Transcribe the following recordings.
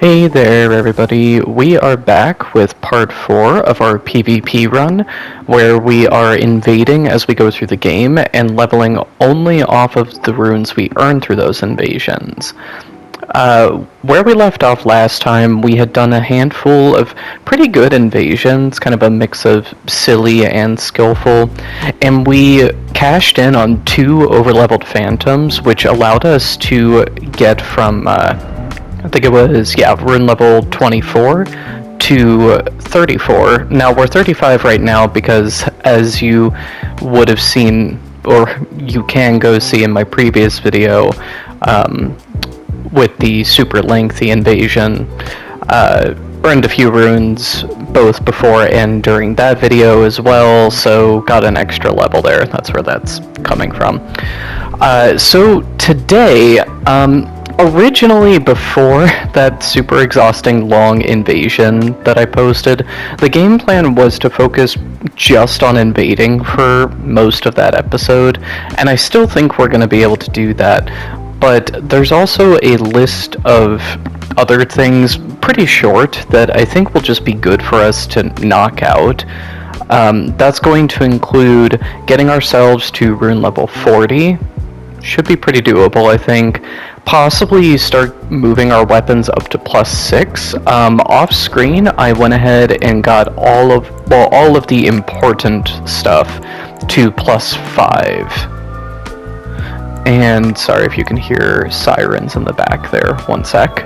Hey there, everybody. We are back with part 4 of our PvP run, where we are invading as we go through the game and leveling only off of the runes we earn through those invasions. Where we left off last time, we had done a handful of pretty good invasions, kind of a mix of silly and skillful, and we cashed in on 2 overleveled phantoms, which allowed us to get from I think it was, rune level 24 to 34. Now, we're 35 right now because, as you would have seen, or you can go see in my previous video, with the super lengthy invasion, earned a few runes both before and during that video as well, so got an extra level there. That's where that's coming from. So today, originally, before that super exhausting long invasion that I posted, the game plan was to focus just on invading for most of that episode, and I still think we're going to be able to do that, but there's also a list of other things, pretty short, that I think will just be good for us to knock out. That's going to include getting ourselves to rune level 40. Should be pretty doable, I think. Possibly start moving our weapons up to +6. Off screen, I went ahead and got all of the important stuff to +5. And sorry if you can hear sirens in the back there. One sec.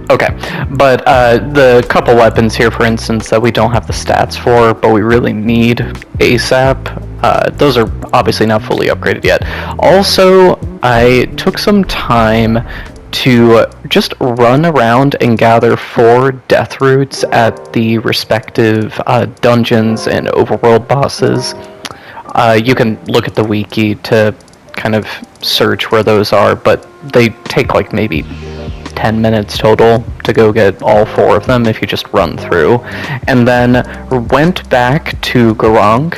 Okay, but the couple weapons here, for instance, that we don't have the stats for, but we really need ASAP, those are obviously not fully upgraded yet. Also, I took some time to just run around and gather 4 death roots at the respective dungeons and overworld bosses. You can look at the wiki to kind of search where those are, but they take like maybe 10 minutes total to go get all 4 of them if you just run through. And then went back to Garang,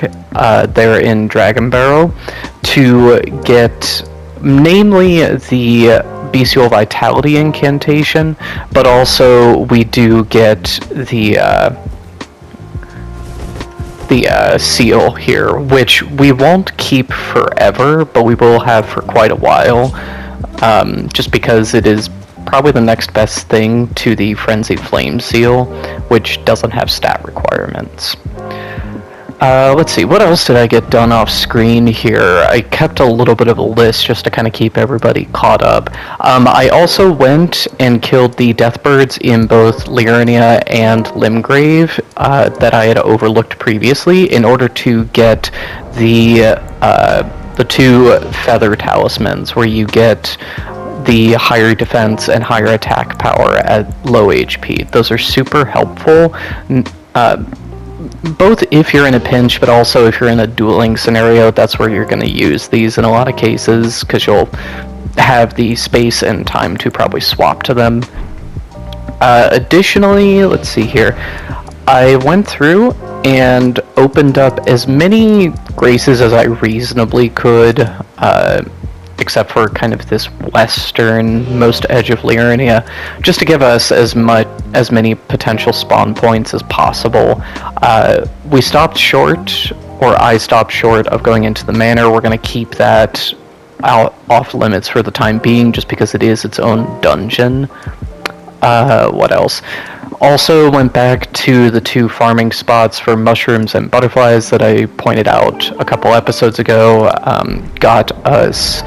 there in Dragon Barrow, to get namely the Bestial Vitality incantation, but also we do get the seal here, which we won't keep forever, but we will have for quite a while, just because it is probably the next best thing to the Frenzied Flame seal, which doesn't have stat requirements. Let's see, what else did I get done off screen here? I kept a little bit of a list just to kind of keep everybody caught up. I also went and killed the Deathbirds in both Liurnia and Limgrave that I had overlooked previously in order to get the 2 Feather Talismans, where you get the higher defense and higher attack power at low HP. Those are super helpful, both if you're in a pinch, but also if you're in a dueling scenario. That's where you're going to use these in a lot of cases, because you'll have the space and time to probably swap to them. Additionally, let's see here, I went through and opened up as many graces as I reasonably could, except for kind of this westernmost edge of Liurnia, just to give us as many potential spawn points as possible. We stopped short, or I stopped short, of going into the manor. We're going to keep that off limits for the time being, just because it is its own dungeon. What else? Also went back to the 2 farming spots for mushrooms and butterflies that I pointed out a couple episodes ago. Got us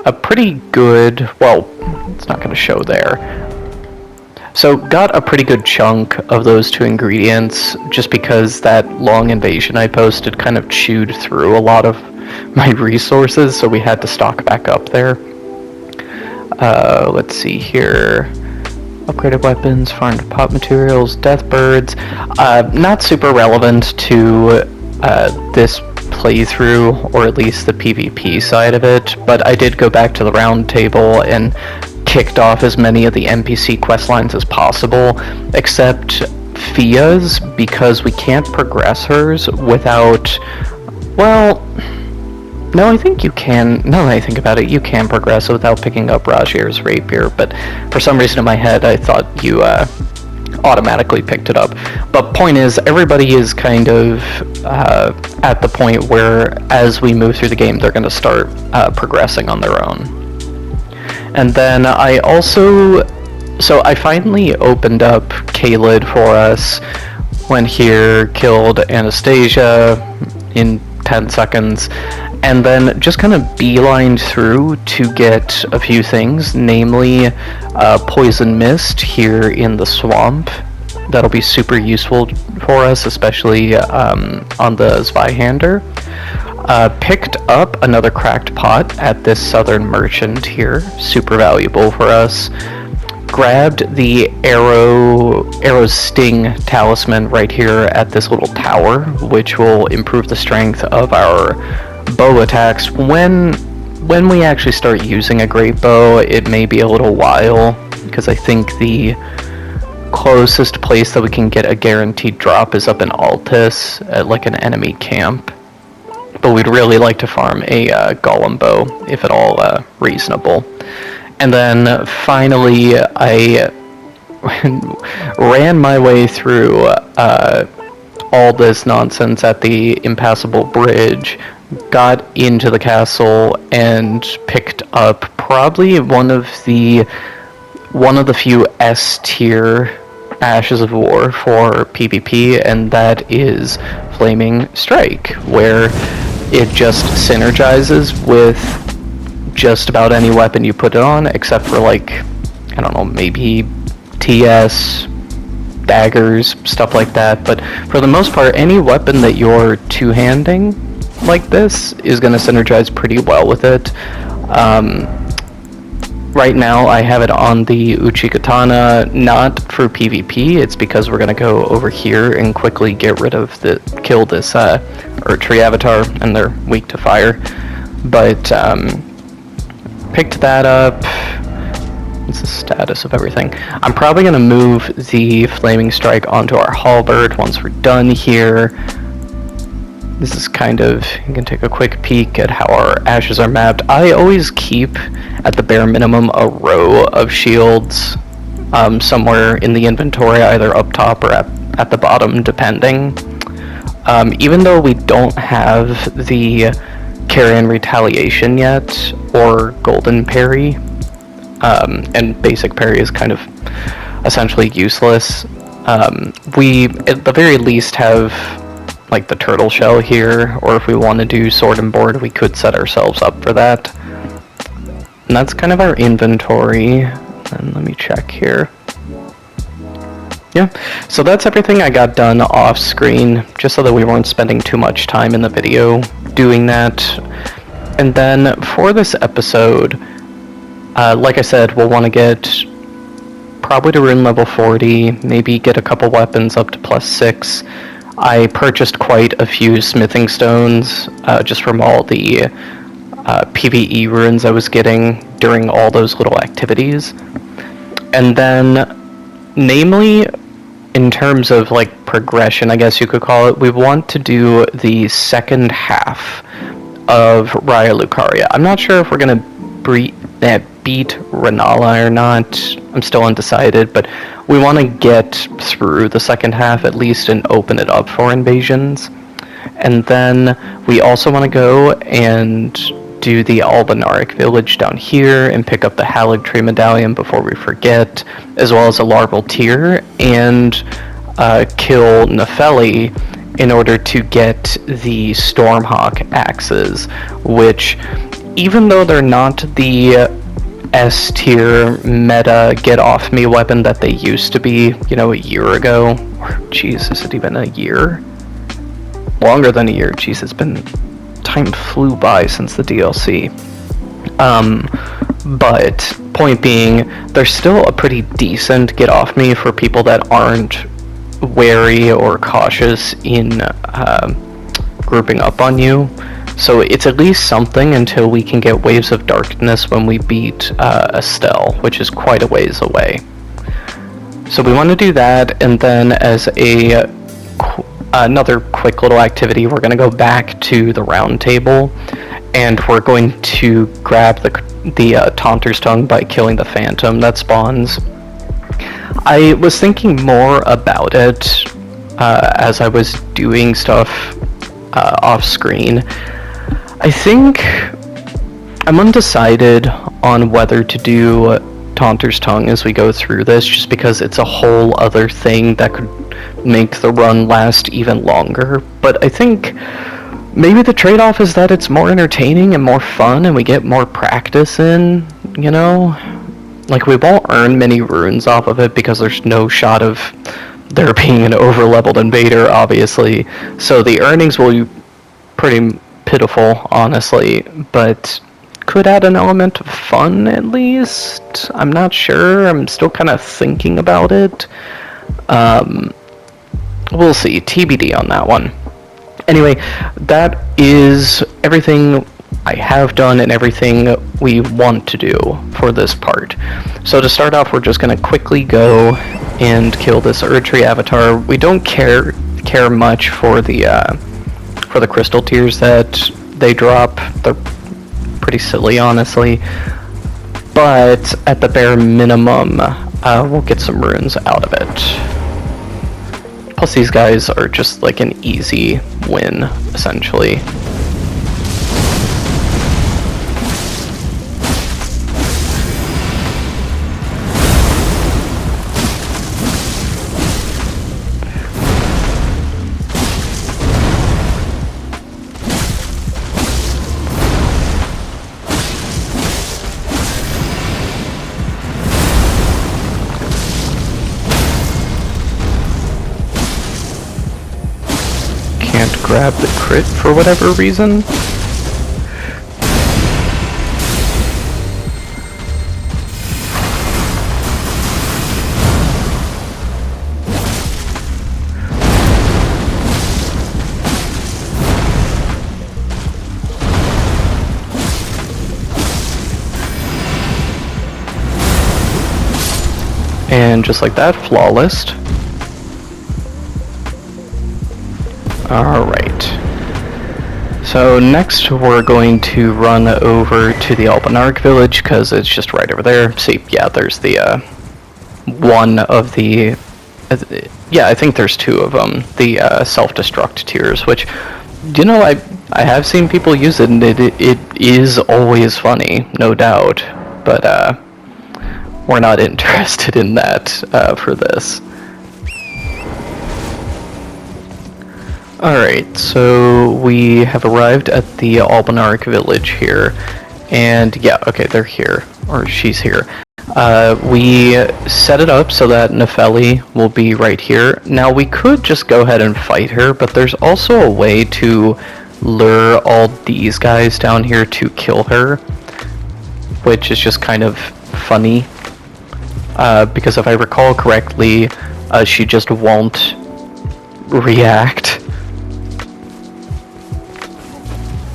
a pretty good, well, it's not going to show there. So got a pretty good chunk of those 2 ingredients, just because that long invasion I posted kind of chewed through a lot of my resources, so we had to stock back up there. Let's see here. Upgraded weapons, farmed pot materials, deathbirds. Not super relevant to this playthrough, or at least the PvP side of it, but I did go back to the round table and kicked off as many of the NPC questlines as possible, except Fia's, because we can't progress hers without, well, No, I think you can. Now that I think about it, you can progress without picking up Rajir's rapier, but for some reason in my head, I thought you automatically picked it up. But point is, everybody is kind of at the point where, as we move through the game, they're going to start progressing on their own. And then I also, so I finally opened up Caelid for us. Went here, killed Anastasia in 10 seconds, and then just kind of beelined through to get a few things, namely Poison Mist here in the swamp. That'll be super useful for us, especially on the Zweihander. Picked up another cracked pot at this southern merchant here, super valuable for us. Grabbed the arrow sting talisman right here at this little tower, which will improve the strength of our bow attacks. When we actually start using a great bow, it may be a little while, because I think the closest place that we can get a guaranteed drop is up in Altus at like an enemy camp. But we'd really like to farm a golem bow, if at all reasonable. And then finally, I ran my way through all this nonsense at the impassable bridge, got into the castle, and picked up probably one of the few S tier Ashes of War for PvP, and that is Flaming Strike, where it just synergizes with just about any weapon you put it on, except for, like, I don't know, maybe TS, daggers, stuff like that. But for the most part, any weapon that you're two-handing like this is going to synergize pretty well with it. Right now I have it on the Uchikatana, not for PvP, it's because we're going to go over here and quickly get rid of kill this Erdtree avatar, and they're weak to fire. But picked that up. What's the status of everything? I'm probably going to move the Flaming Strike onto our halberd once we're done here. This is kind of, you can take a quick peek at how our ashes are mapped. I always keep, at the bare minimum, a row of shields somewhere in the inventory, either up top or at the bottom, depending. Even though we don't have the Carrion Retaliation yet, or Golden Parry, and basic parry is kind of essentially useless. We, at the very least, have like the turtle shell here, or if we want to do sword and board, we could set ourselves up for that. And that's kind of our inventory. And let me check here. Yeah, so that's everything I got done off screen, just so that we weren't spending too much time in the video doing that. And then for this episode, like I said, we'll want to get probably to rune level 40, maybe get a couple weapons up to +6. I purchased quite a few smithing stones, just from all the PvE runes I was getting during all those little activities. And then, namely, in terms of like progression, I guess you could call it, we want to do the second half of Raya Lucaria. I'm not sure if we're going to beat Renala or not. I'm still undecided, but we want to get through the second half at least and open it up for invasions. And then we also want to go and do the Albinauric village down here and pick up the Haligtree medallion before we forget, as well as a larval tear, and kill Nefeli in order to get the Stormhawk axes, which, even though they're not the S tier meta get off me weapon that they used to be, you know, a year ago, or jeez, is it even a year? Longer than a year. Jeez, it's been, time flew by since the DLC. But point being, they're still a pretty decent get off me for people that aren't wary or cautious in grouping up on you. So it's at least something until we can get Waves of Darkness when we beat Estelle, which is quite a ways away. So we want to do that, and then as another quick little activity, we're going to go back to the round table and we're going to grab the Taunter's Tongue by killing the Phantom that spawns. I was thinking more about it as I was doing stuff off screen. I think I'm undecided on whether to do Taunter's Tongue as we go through this, just because it's a whole other thing that could make the run last even longer. But I think maybe the trade-off is that it's more entertaining and more fun, and we get more practice in, you know? Like, we won't earn many runes off of it because there's no shot of there being an over-leveled invader, obviously. So the earnings will be pretty pitiful, honestly, but could add an element of fun, at least? I'm not sure. I'm still kind of thinking about it. We'll see. TBD on that one. Anyway, that is everything I have done and everything we want to do for this part. So to start off, we're just going to quickly go and kill this Erdtree avatar. We don't care much for the crystal tears that they drop. They're pretty silly, honestly. But at the bare minimum, we'll get some runes out of it. Plus, these guys are just like an easy win, essentially. Grab the crit for whatever reason. And just like that, flawless. Alright. So next we're going to run over to the Albanark village because it's just right over there. See, yeah, there's the one of the yeah, I think there's two of them, the self-destruct tiers, which, you know, I have seen people use it, and it is always funny, no doubt, but we're not interested in that for this. Alright, so we have arrived at the Albanark village here, and yeah, okay, they're here, or she's here. We set it up so that Nefeli will be right here. Now, we could just go ahead and fight her, but there's also a way to lure all these guys down here to kill her, which is just kind of funny, because if I recall correctly, she just won't react.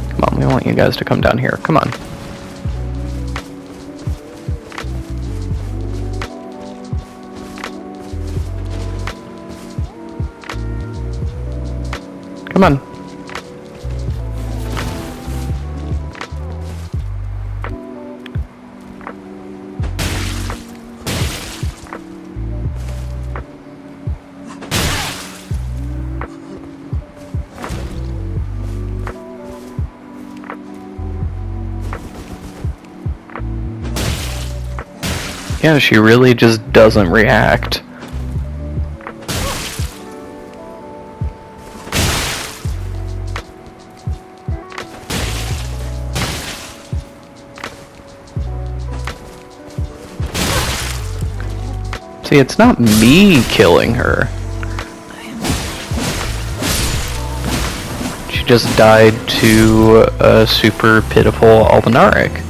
Come on, we want you guys to come down here. Come on. Come on. Yeah, she really just doesn't react. See, it's not me killing her. She just died to a super pitiful Albanaric.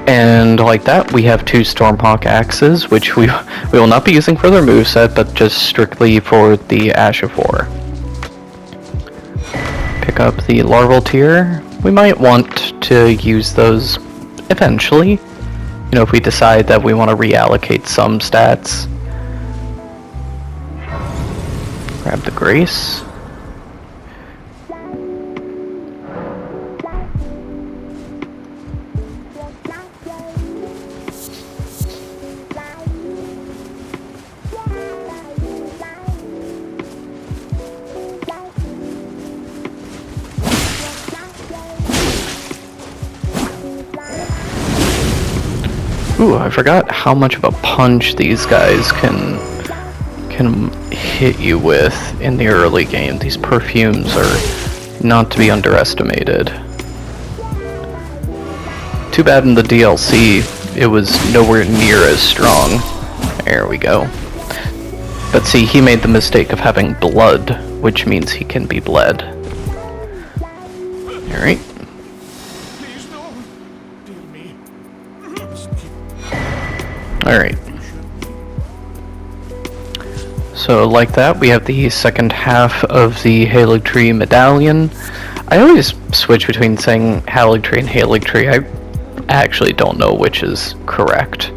And like that, we have two Stormhawk axes, which we will not be using for their moveset, but just strictly for the Ash of War. Pick up the Larval Tier. We might want to use those eventually. You know, if we decide that we want to reallocate some stats. Grab the Grace. Ooh, I forgot how much of a punch these guys can hit you with in the early game. These perfumes are not to be underestimated. Too bad in the DLC it was nowhere near as strong. There we go. But see, he made the mistake of having blood, which means he can be bled. Alright. Alright. So like that, we have the second half of the Haligtree medallion. I always switch between saying Haligtree and Haligtree. I actually don't know which is correct.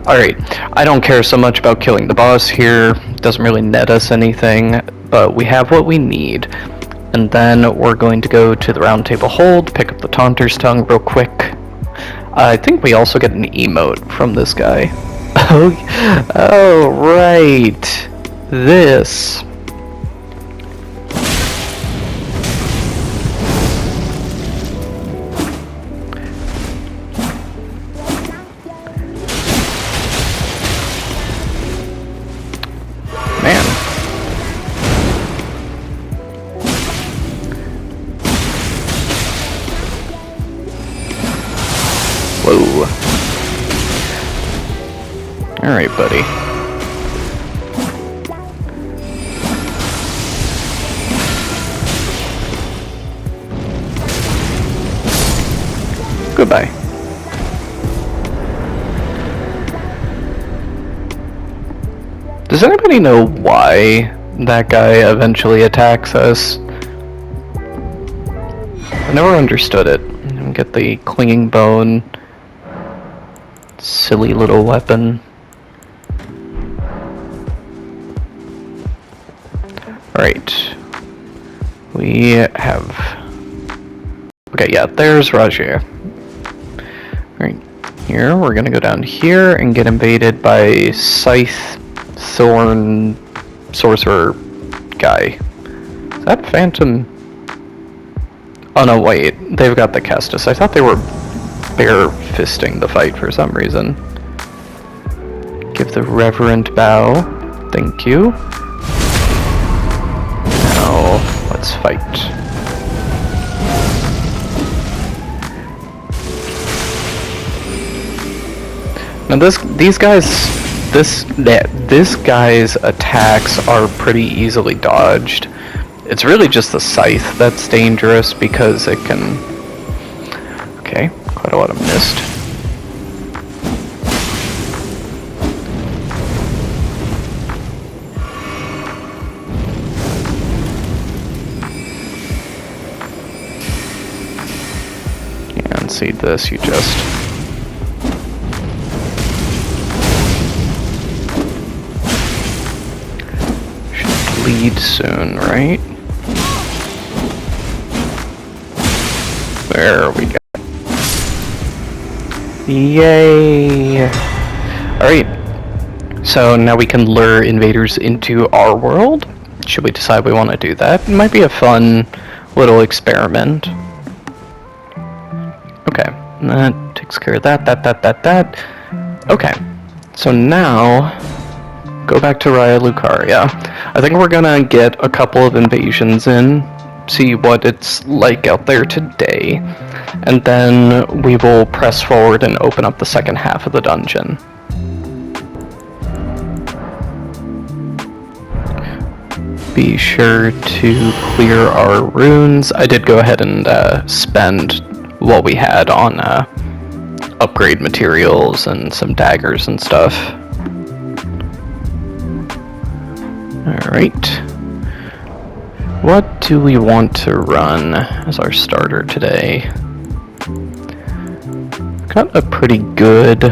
Alright, I don't care so much about killing the boss here. Doesn't really net us anything, but we have what we need. And then we're going to go to the Round Table Hold, pick up the Taunter's Tongue real quick. I think we also get an emote from this guy. Oh, right. This. Man. Whoa. Alright, buddy. Goodbye. Does anybody know why that guy eventually attacks us? I never understood it. Get the clinging bone. Silly little weapon. Alright. We have... Okay, yeah, there's Roger. Alright, here, we're gonna go down here and get invaded by Scythe, Thorn, Sorcerer guy. Is that Phantom? Oh no, wait, they've got the Kestis. I thought they were bare-fisting the fight for some reason. Give the reverent bow. Thank you. Now, let's fight. Now this guy's attacks are pretty easily dodged. It's really just the scythe that's dangerous because it can... Okay, quite a lot of mist. Yeah, and see this, you just... should bleed soon, right? There we go. Yay! Alright, so now we can lure invaders into our world. Should we decide we want to do that? It might be a fun little experiment. Okay, that takes care of that. Okay, so now, go back to Raya Lucaria. I think we're gonna get a couple of invasions in, see what it's like out there today, and then we will press forward and open up the second half of the dungeon. Be sure to clear our runes. I did go ahead and spend what we had on upgrade materials and some daggers and stuff. Alright. What do we want to run as our starter today? Got a pretty good...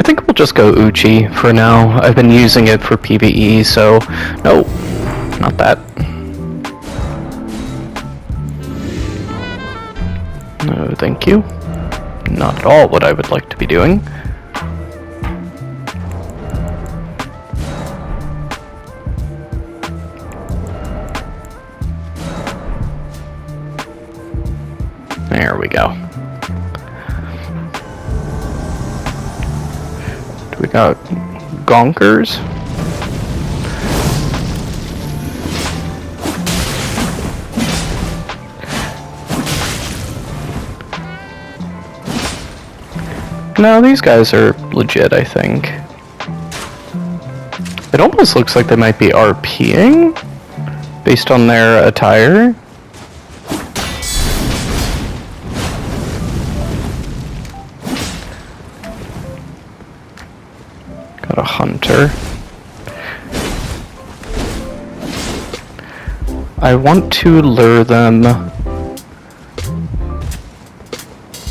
I think we'll just go Uchi for now. I've been using it for PvE, so... No, not that. No, thank you. Not at all what I would like to be doing. There we go. We got Gonkers. No, these guys are legit, I think. It almost looks like they might be RPing based on their attire. Got a hunter. I want to lure them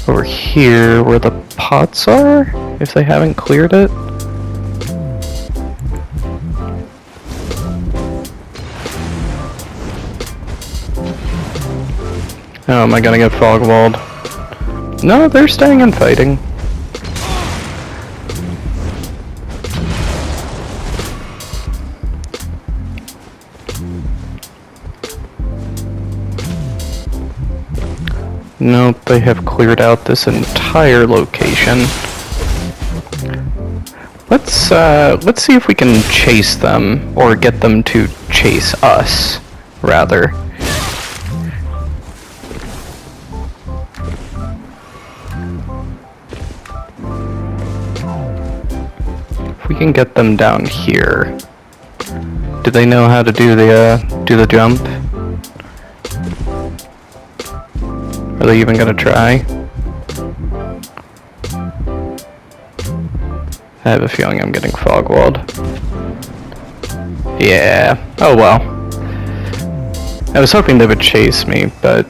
over here where the pots are, if they haven't cleared it. Oh, am I gonna get fog walled? No, they're staying and fighting. Nope, they have cleared out this entire location. Let's see if we can chase them, or get them to chase us, rather. If we can get them down here. Do they know how to do the jump? Are they even gonna try? I have a feeling I'm getting fog walled. Yeah. Oh well. I was hoping they would chase me, but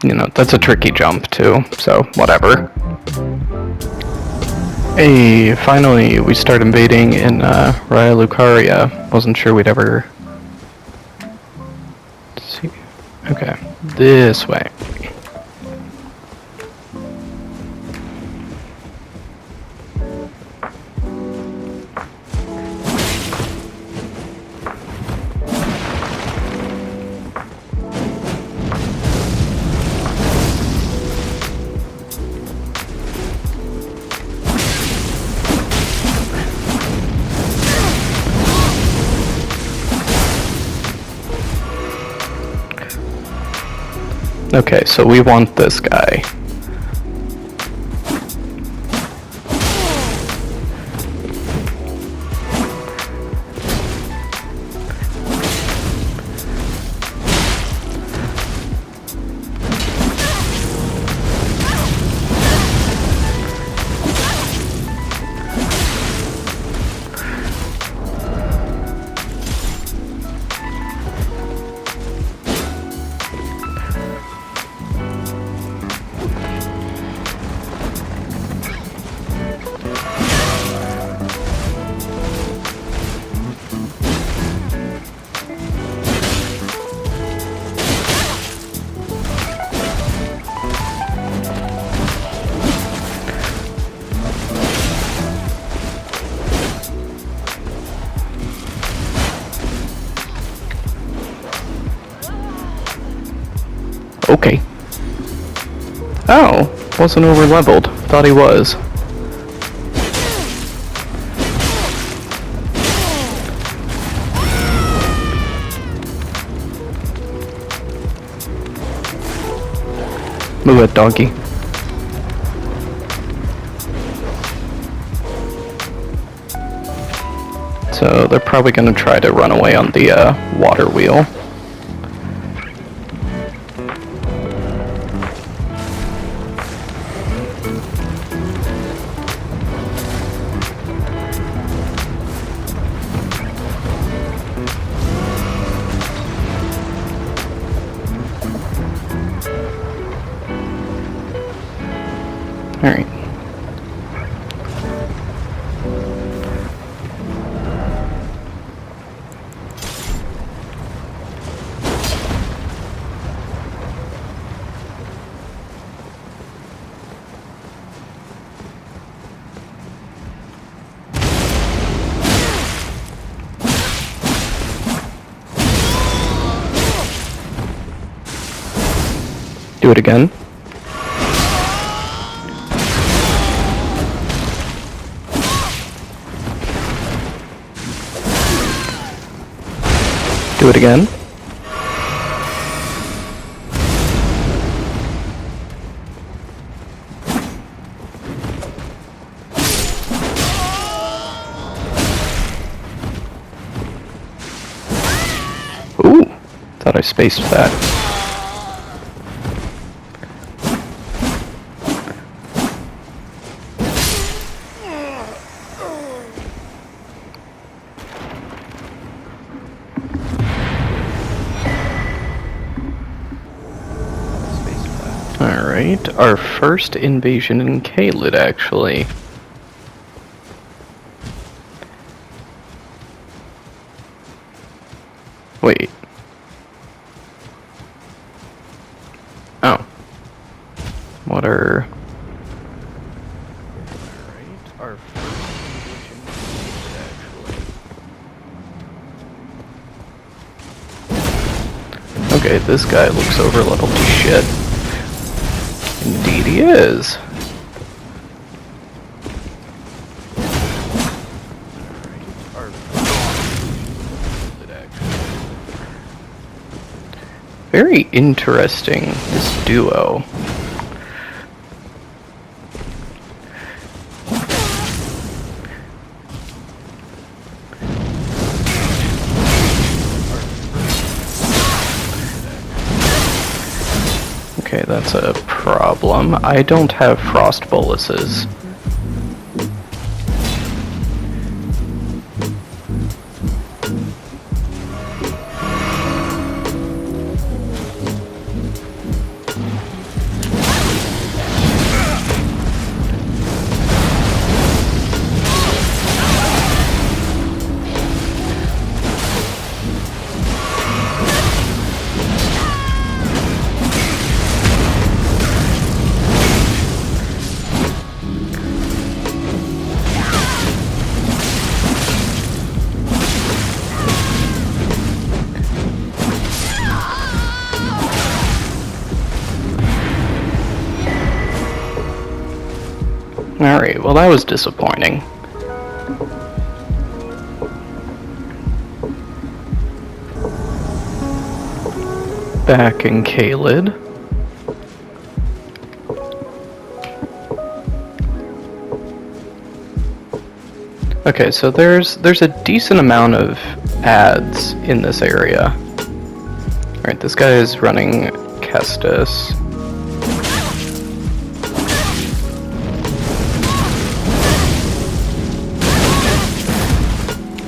you know, that's a tricky jump too, so whatever. Hey, finally we start invading in Raya Lucaria. Wasn't sure we'd ever see. Okay, this way. Okay, so we want this guy. Okay. Oh, wasn't over leveled. Thought he was. Move it, donkey. So they're probably gonna try to run away on the water wheel. Alright. Do it again. Do it again. Ooh, thought I spaced that. Alright, our first invasion in Caelid, actually. Wait. Oh. What are... Alright, our first invasion in Caelid, actually. Okay, this guy looks over-leveled to shit. Indeed he is. Very interesting, this duo. Okay, that's a problem. I don't have frost boluses. Alright, well that was disappointing. Back in Caelid. Okay, so there's a decent amount of ads in this area. Alright, this guy is running Kestis.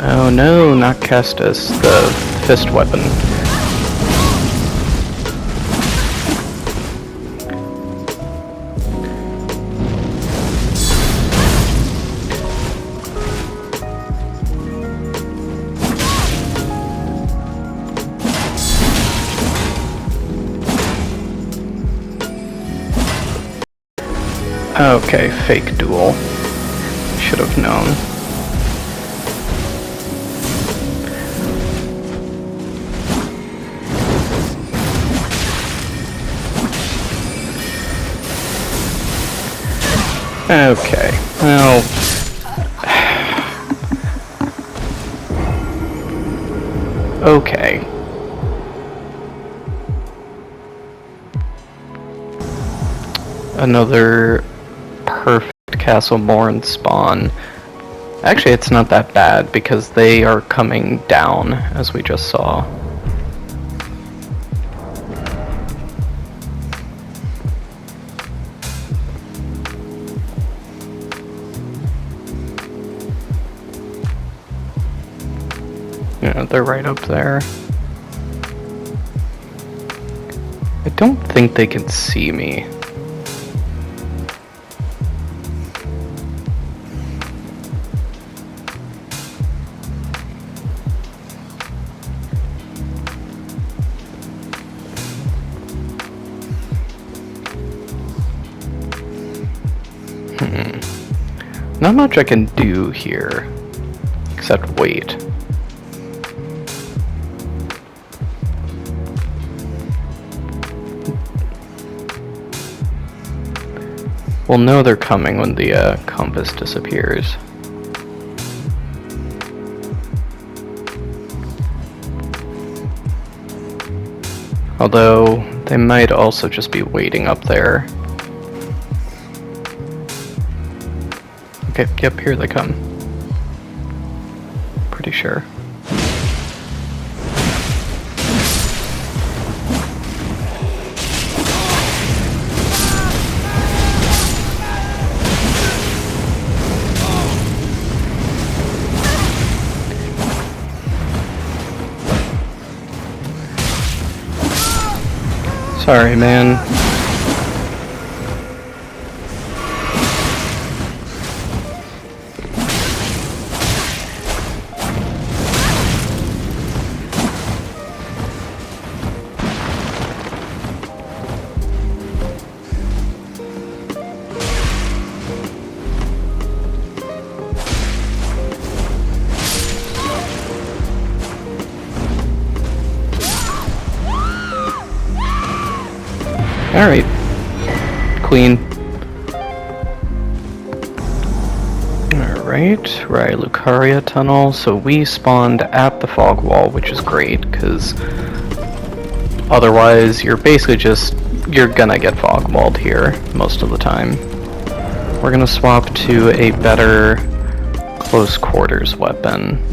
Oh no, not Kestis, the fist weapon. Okay, fake duel. Should have known. Okay, well... okay. Another perfect Castle Morn spawn. Actually, it's not that bad because they are coming down, as we just saw. Yeah, they're right up there. I don't think they can see me. Not much I can do here, except wait. We'll know they're coming when the compass disappears. Although, they might also just be waiting up there. Okay, yep, here they come. Pretty sure. Sorry, man. Alright. Queen. Alright, right, Lucaria tunnel. So we spawned at the fog wall, which is great, because otherwise you're basically you're gonna get fog walled here most of the time. We're gonna swap to a better close quarters weapon.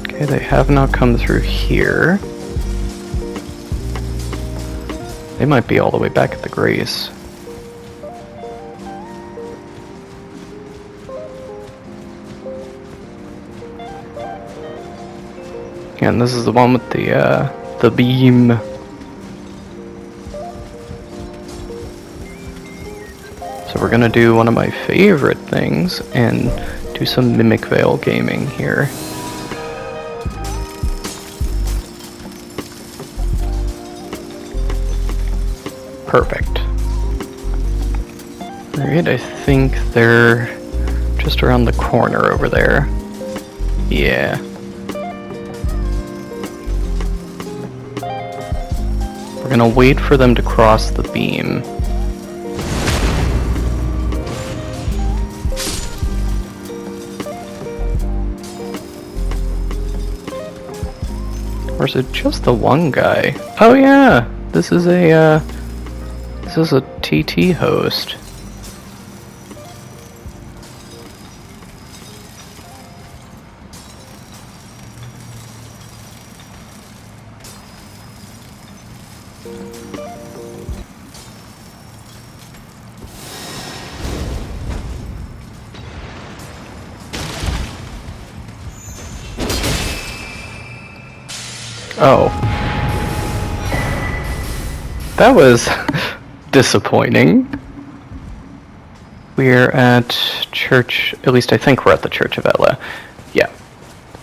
Okay, they have not come through here. They might be all the way back at the Grace. And this is the one with the beam. So we're gonna do one of my favorite things and do some Mimic Veil gaming here. Perfect. Alright, I think they're just around the corner over there. Yeah. We're gonna wait for them to cross the beam. Or is it just the one guy? Oh yeah! This is a TT host. Oh. That was disappointing. We're at church, at least I think we're at the Church of Ella. Yeah.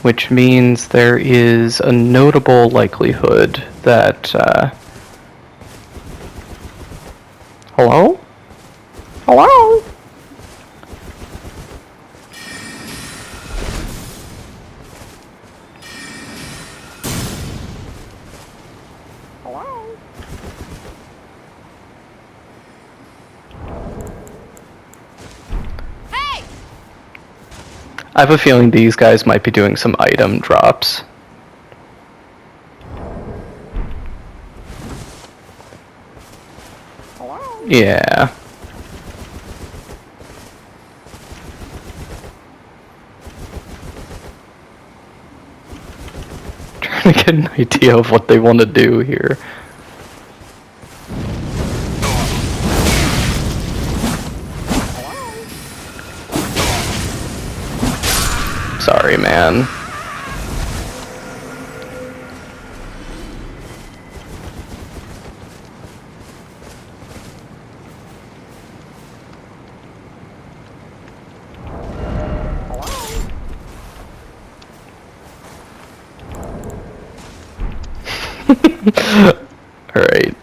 Which means there is a notable likelihood that, hello? Hello? I have a feeling these guys might be doing some item drops. Hello? Yeah. Trying to get an idea of what they want to do here. Sorry, man. Alright.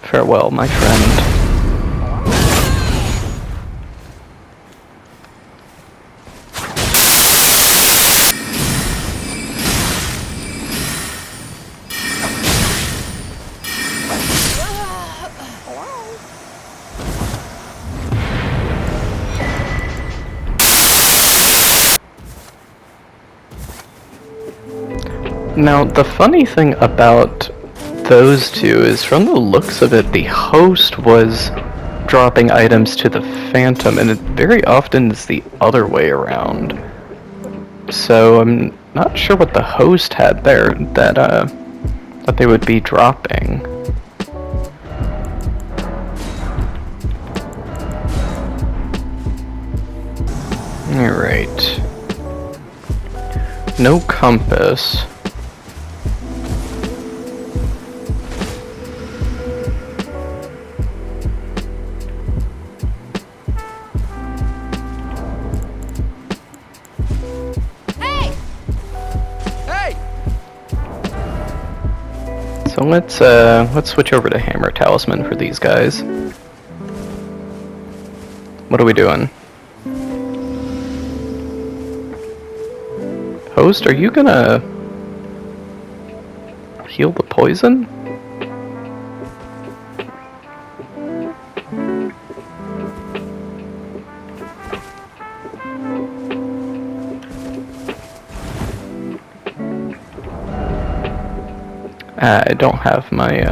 Farewell, my friend. Now, the funny thing about those two is, from the looks of it, the host was dropping items to the Phantom, and it very often is the other way around. So I'm not sure what the host had there that they would be dropping. Alright. No compass. So let's switch over to Hammer Talisman for these guys. What are we doing? Host, are you gonna heal the poison? I don't have my,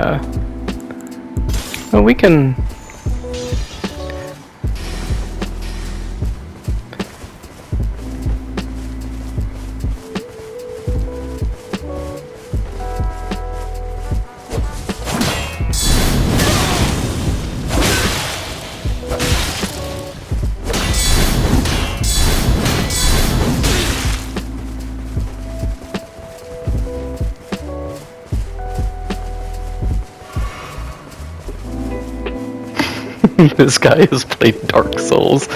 well, we can... This guy has played Dark Souls.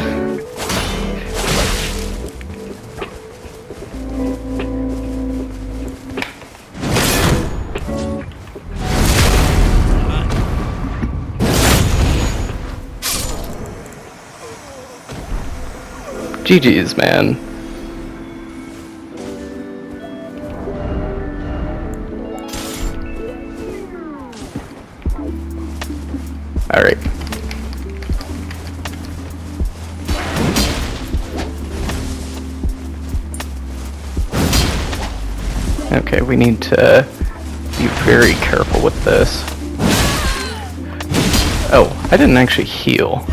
GG's, man. Alright. Okay, we need to be very careful with this. Oh, I didn't actually heal.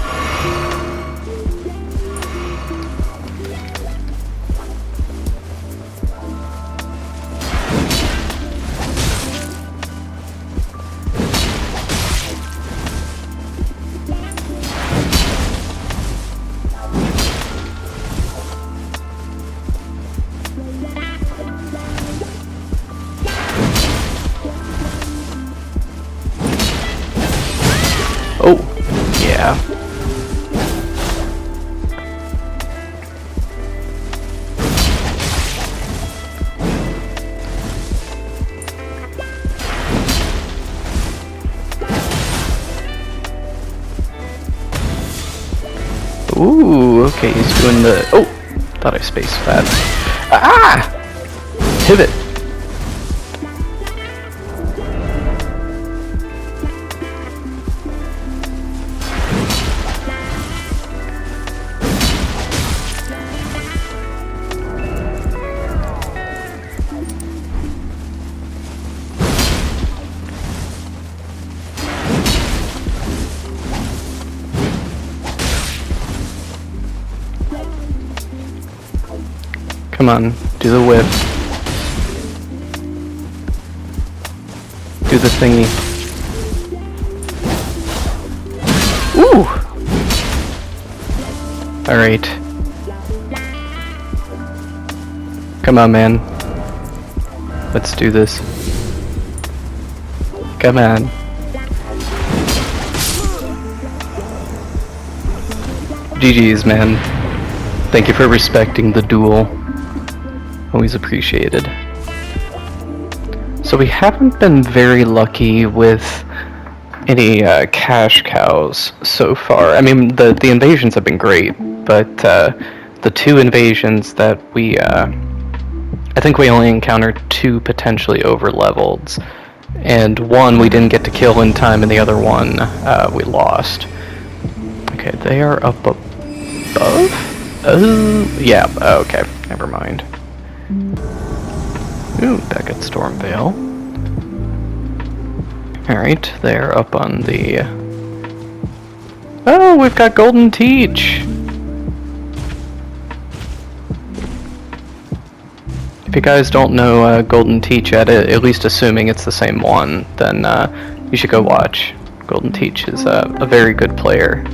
Oh, yeah. Ooh, okay, he's doing the... Oh, thought I spaced that. Ah! Pivot. Come on, do the whip. Do the thingy. Ooh! Alright. Come on, man. Let's do this. Come on. GG's, man. Thank you for respecting the duel. Always appreciated. So we haven't been very lucky with any cash cows so far. I mean, the invasions have been great, but the two invasions that we I think we only encountered two potentially over-leveled, and one we didn't get to kill in time, and the other one we lost. Okay, they are up above? Oh, yeah, okay, never mind. Ooh, back at Stormvale. Alright, they're up on the... Oh, we've got Golden Teach! If you guys don't know Golden Teach yet, at least assuming it's the same one, then you should go watch. Golden Teach is a very good player.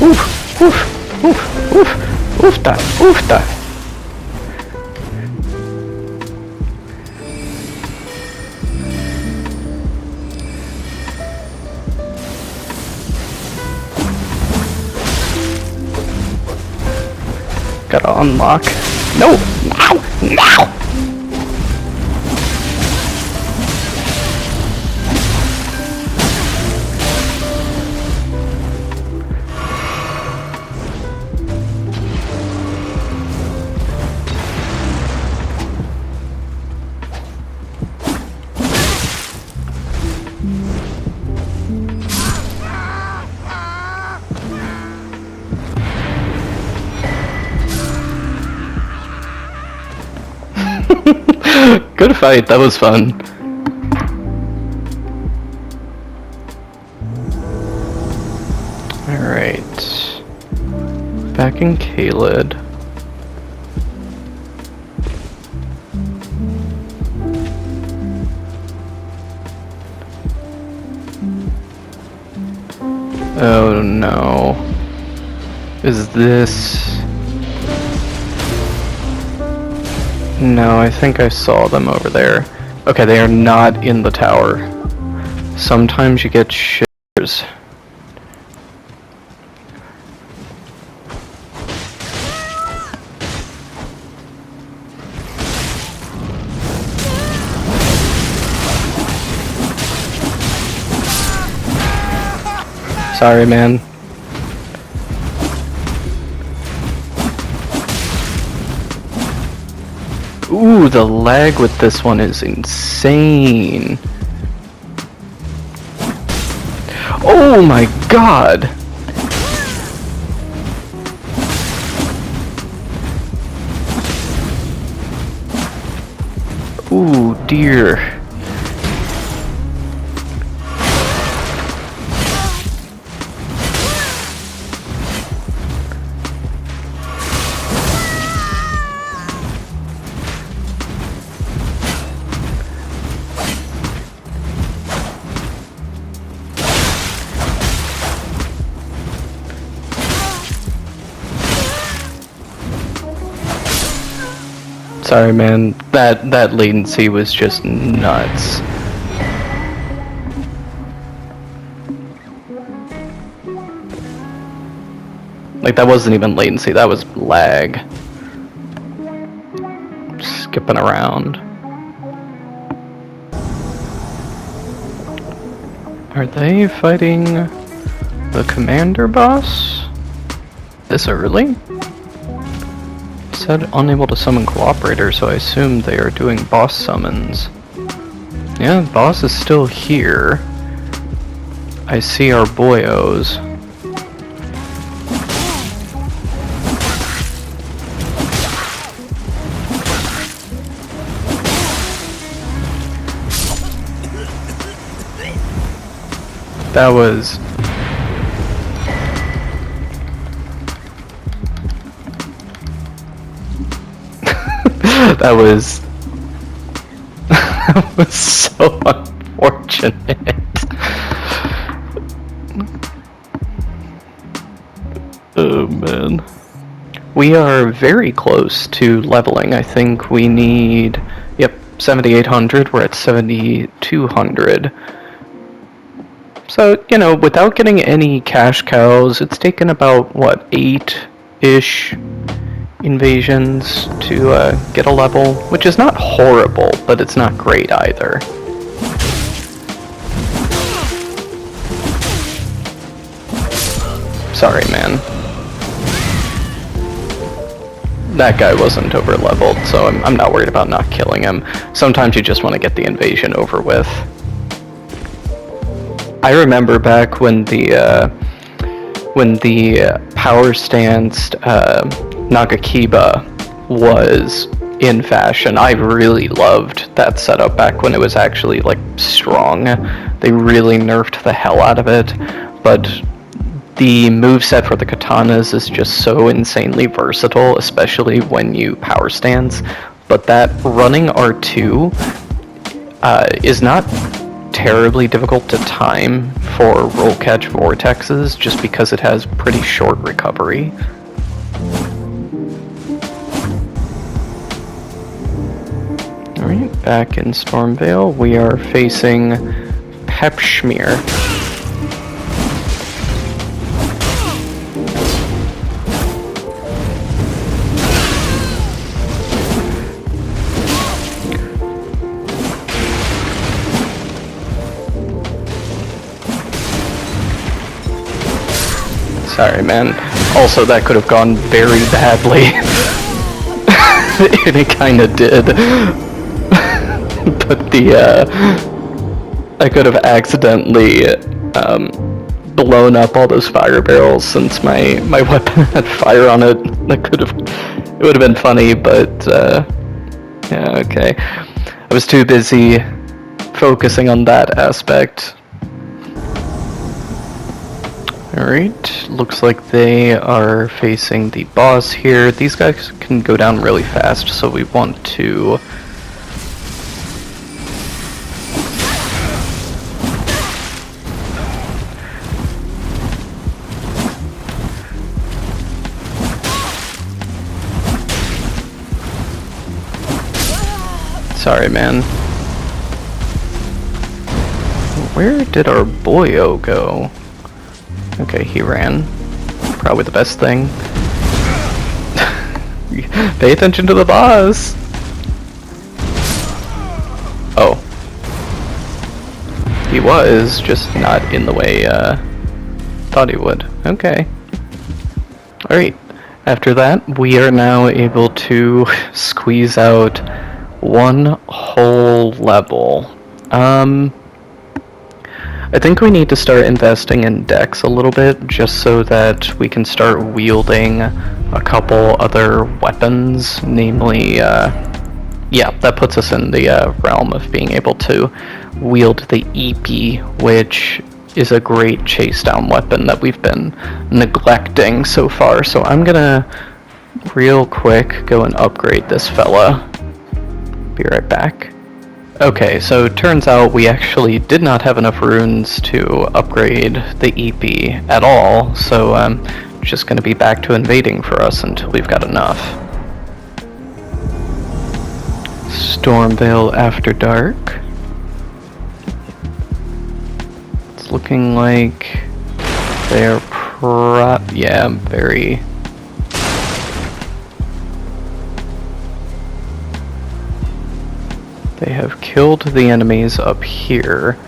Oof, oof, oof, oof, oofta, oofta. Gotta unlock. No! Now! Now! Good fight, that was fun. Alright. Back in Caelid. Oh no. Is this... No, I think I saw them over there. Okay, they are not in the tower. Sometimes you get shivers. Sorry, man. Ooh, the lag with this one is insane. Oh my god! Ooh, dear. Sorry, man. That latency was just nuts. Like, that wasn't even latency, that was lag. Skipping around. Are they fighting the commander boss this early? It said unable to summon cooperators, so I assumed they are doing boss summons. Yeah, the boss is still here. I see our boyos. That was... that was... that was so unfortunate. Oh man. We are very close to leveling. I think we need... Yep, 7,800. We're at 7,200. So, you know, without getting any cash cows, it's taken about, what, 8-ish invasions to get a level, which is not horrible, but it's not great either. Sorry, man. That guy wasn't over leveled, so I'm not worried about not killing him. Sometimes you just want to get the invasion over with. I remember back when the power stance Nagakiba was in fashion. I really loved that setup back when it was actually like strong. They really nerfed the hell out of it, but the moveset for the katanas is just so insanely versatile, especially when you power stance. But that running R2 is not terribly difficult to time for roll catch vortexes, just because it has pretty short recovery. Alright, back in Stormvale, we are facing Pepschmear. Sorry, man. Also, that could have gone very badly. And it kinda did. But I could have accidentally blown up all those fire barrels since my weapon had fire on it. It would have been funny, but yeah, okay. I was too busy focusing on that aspect. Alright, looks like they are facing the boss here. These guys can go down really fast, so we want to... Sorry, man. Where did our boyo go? Okay, he ran. Probably the best thing. Pay attention to the boss! Oh. He was, just not in the way, thought he would. Okay. Alright. After that, we are now able to squeeze out one whole level. I think we need to start investing in dex a little bit, just so that we can start wielding a couple other weapons, namely, yeah, that puts us in the realm of being able to wield the EP, which is a great chase down weapon that we've been neglecting so far. So I'm gonna, real quick, go and upgrade this fella. Be right back. Okay, so it turns out we actually did not have enough runes to upgrade the EP at all, so it's just going to be back to invading for us until we've got enough. Stormvale After Dark. It's looking like they're yeah, very... They have killed the enemies up here,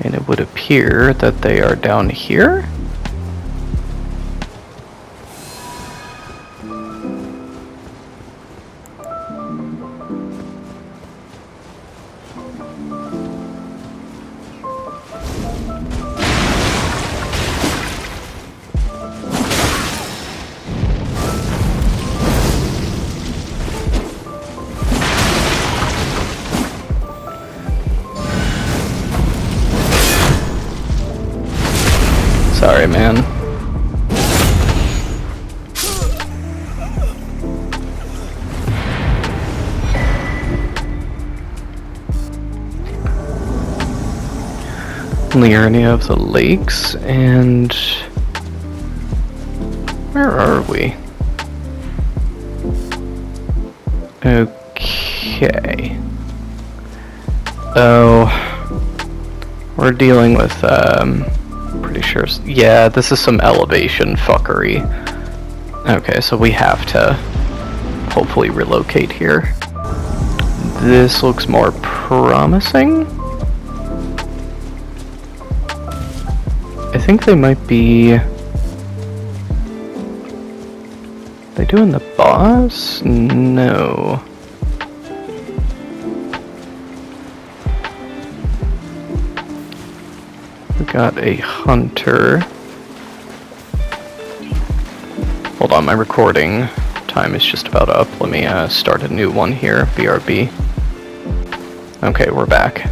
and it would appear that they are down here? Sorry, man. Liurnia of the Lakes, and... where are we? Okay. Oh, we're dealing with, pretty sure, yeah, this is some elevation fuckery. Okay, so we have to hopefully relocate here. This looks more promising. I think they might be... They doing the boss? No. We got a hunter. Hold on, my recording time is just about up. Let me start a new one here, BRB. Okay, we're back.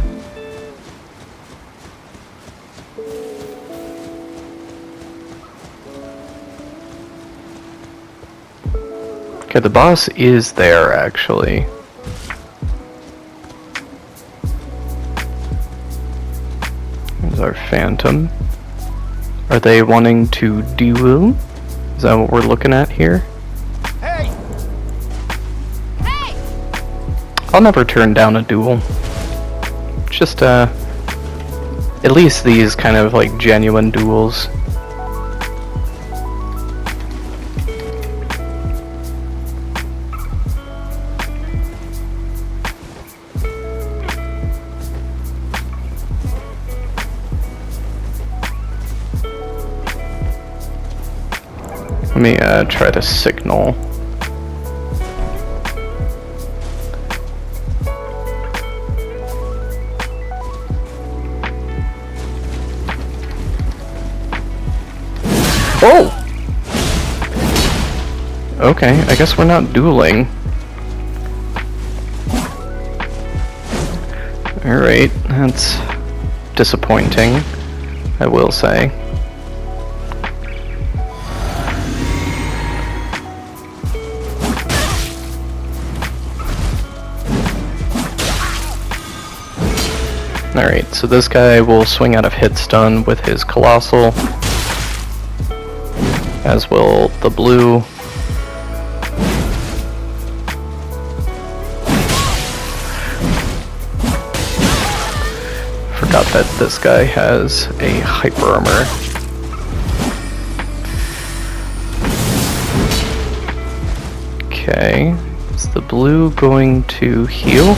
Okay, the boss is there, actually. There's our phantom. Are they wanting to duel? Is that what we're looking at here? Hey! Hey! I'll never turn down a duel. Just, at least these kind of, like, genuine duels. Let me try to signal. Oh! Okay, I guess we're not dueling. Alright, that's disappointing, I will say. Alright, so this guy will swing out of hit stun with his Colossal, as will the blue. Forgot that this guy has a Hyper Armor. Okay, is the blue going to heal?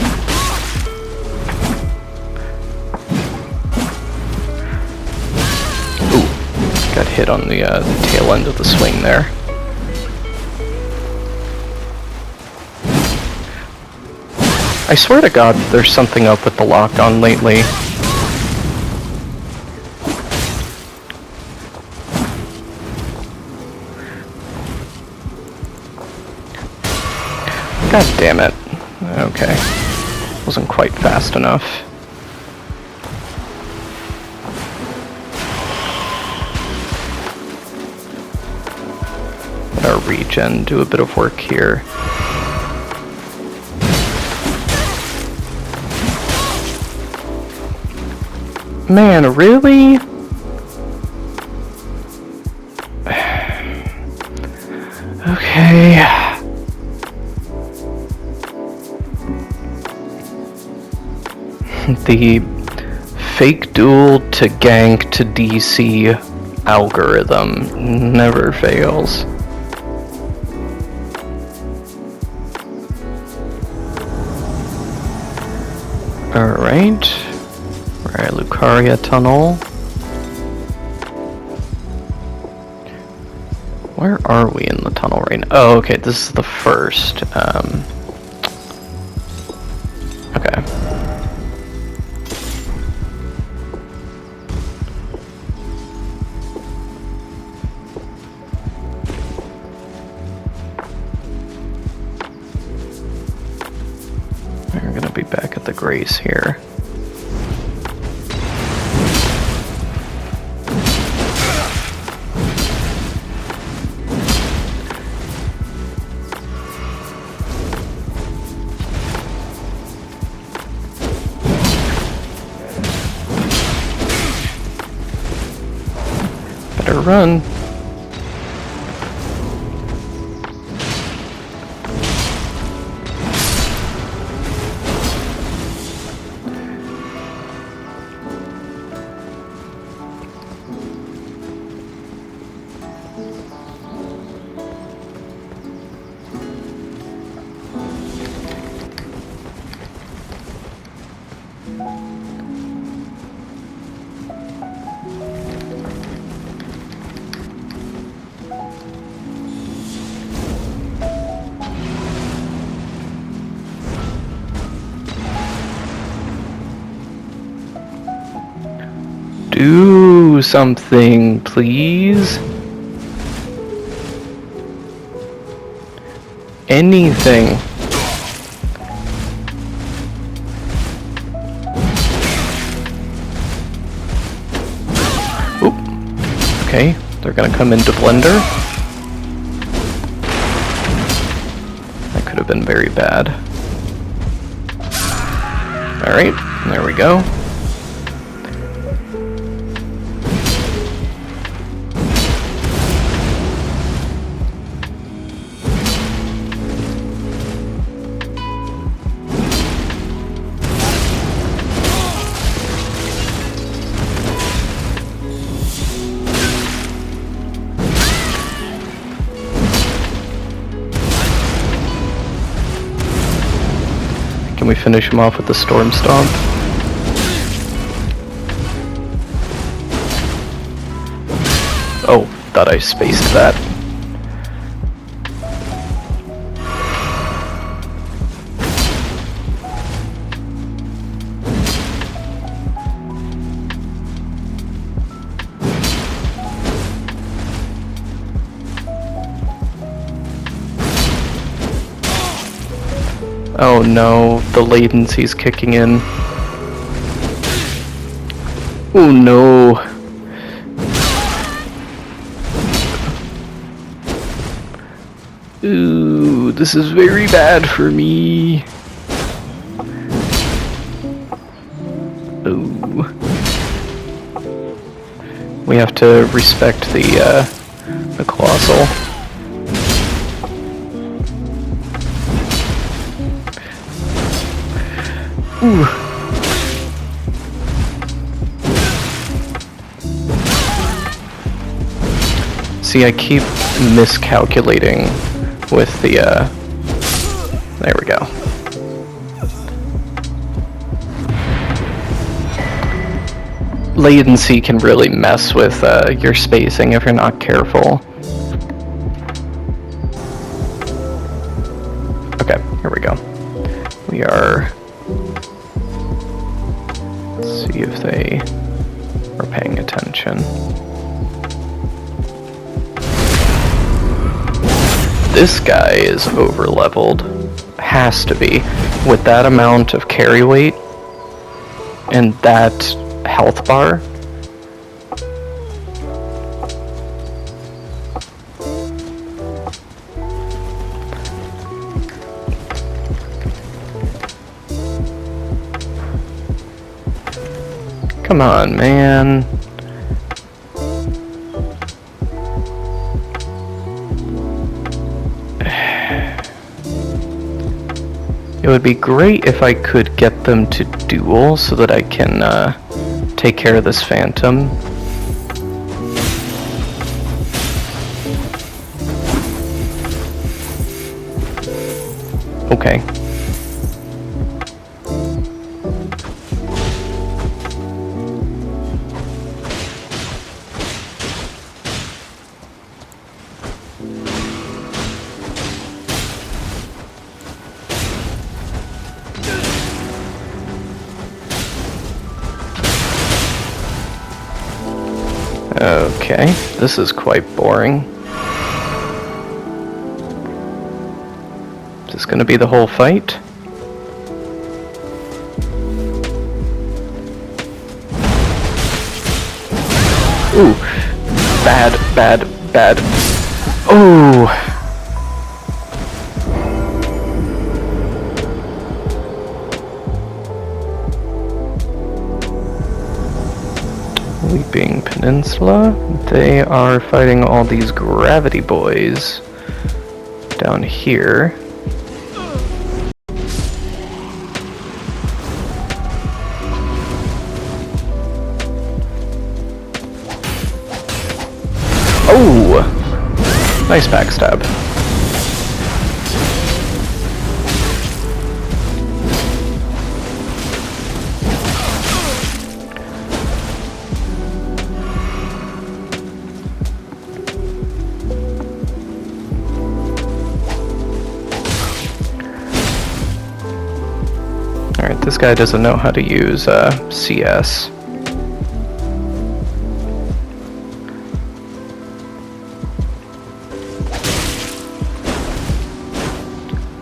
Got hit on the tail end of the swing there. I swear to God, there's something up with the lock-on lately. God damn it. Okay. Wasn't quite fast enough. Our regen do a bit of work here. Man, really? Okay. The fake duel to gank to DC algorithm never fails. Alright, we're at Lucaria Tunnel. Where are we in the tunnel right now? Oh, okay, this is the first. Okay. We're gonna be back at the Grace here. Better run. Do something, please. Anything. Oop. Okay, they're gonna come into Blender. That could have been very bad. Alright, there we go. Can we finish him off with the Storm Stomp? Oh, thought I spaced that. Oh no, the latency's kicking in. Oh no. Ooh, this is very bad for me. Ooh. We have to respect the Colossal. Ooh. See, I keep miscalculating with the, there we go. Latency can really mess with your spacing if you're not careful. Okay, here we go. We are... Let's see if they are paying attention. This guy is over-leveled. Has to be. With that amount of carry weight and that health bar. Come on, man. It would be great if I could get them to duel so that I can take care of this phantom. Okay. Okay, this is quite boring. Is this gonna be the whole fight? Ooh, bad, bad, bad. Ooh. Weeping Peninsula. They are fighting all these gravity boys down here. Oh! Nice backstab. Alright, this guy doesn't know how to use CS.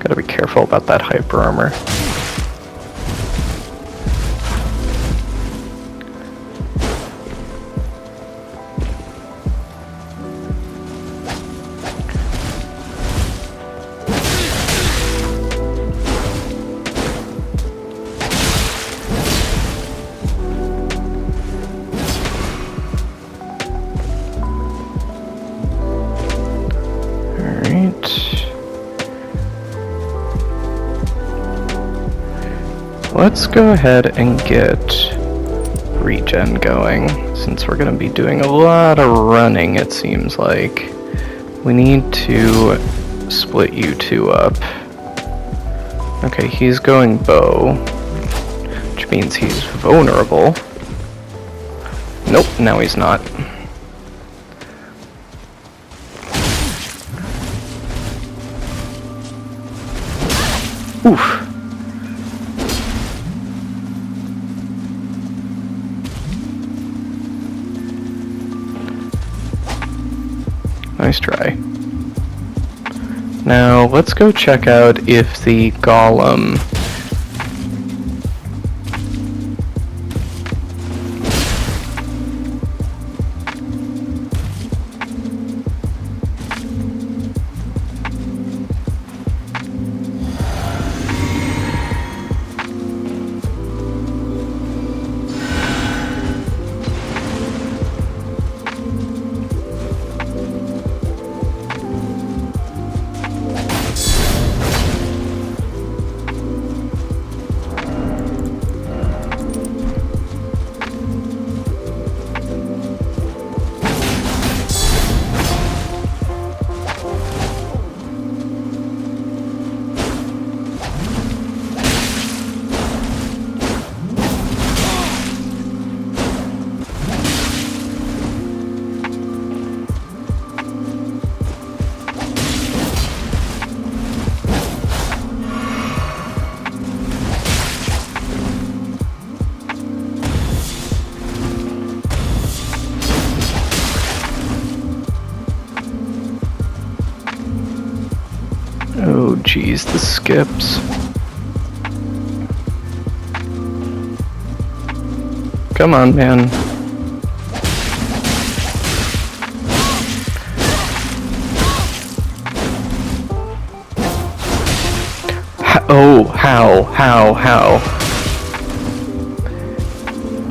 Gotta be careful about that hyper armor. Let's go ahead and get regen going, since we're going to be doing a lot of running, it seems like. We need to split you two up. Okay, he's going bow, which means he's vulnerable. Nope, now he's not. Oof. Nice try. Now, let's go check out if the golem... Oh geez, the skips. Come on, man. How?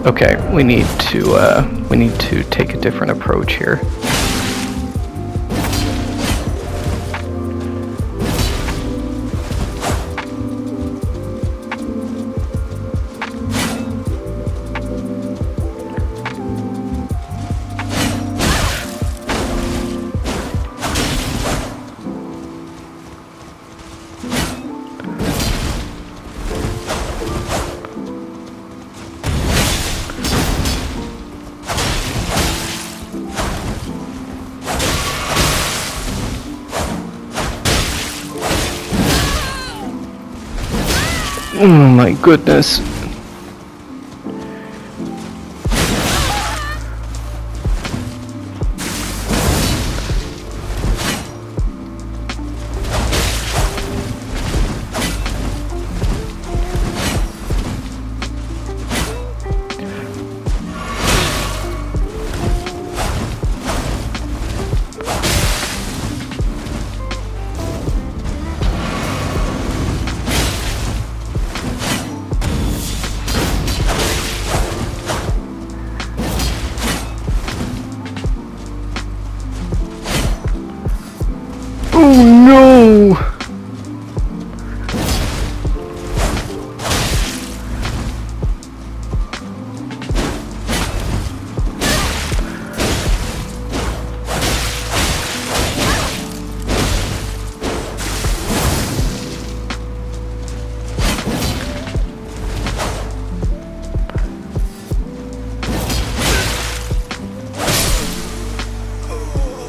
Okay, we need to take a different approach here. Oh my goodness. Oh no!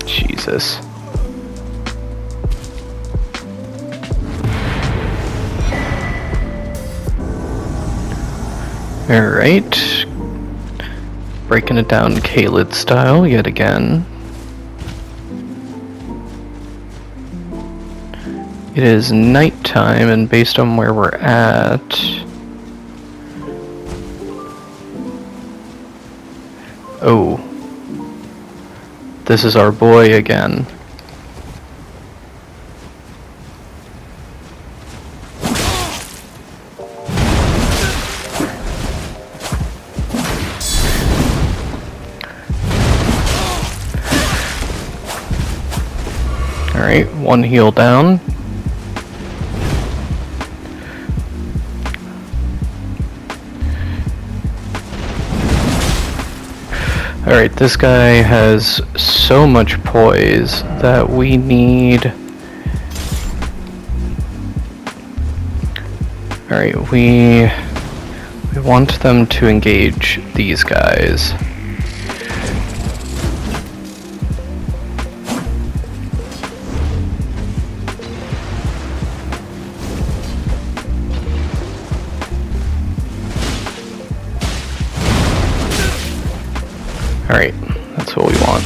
Jesus. Alright. Breaking it down Kaled style yet again. It is nighttime, and based on where we're at... Oh. This is our boy again. Alright, one heal down. Alright, this guy has so much poise that we need... Alright, we want them to engage these guys. Alright, that's what we want.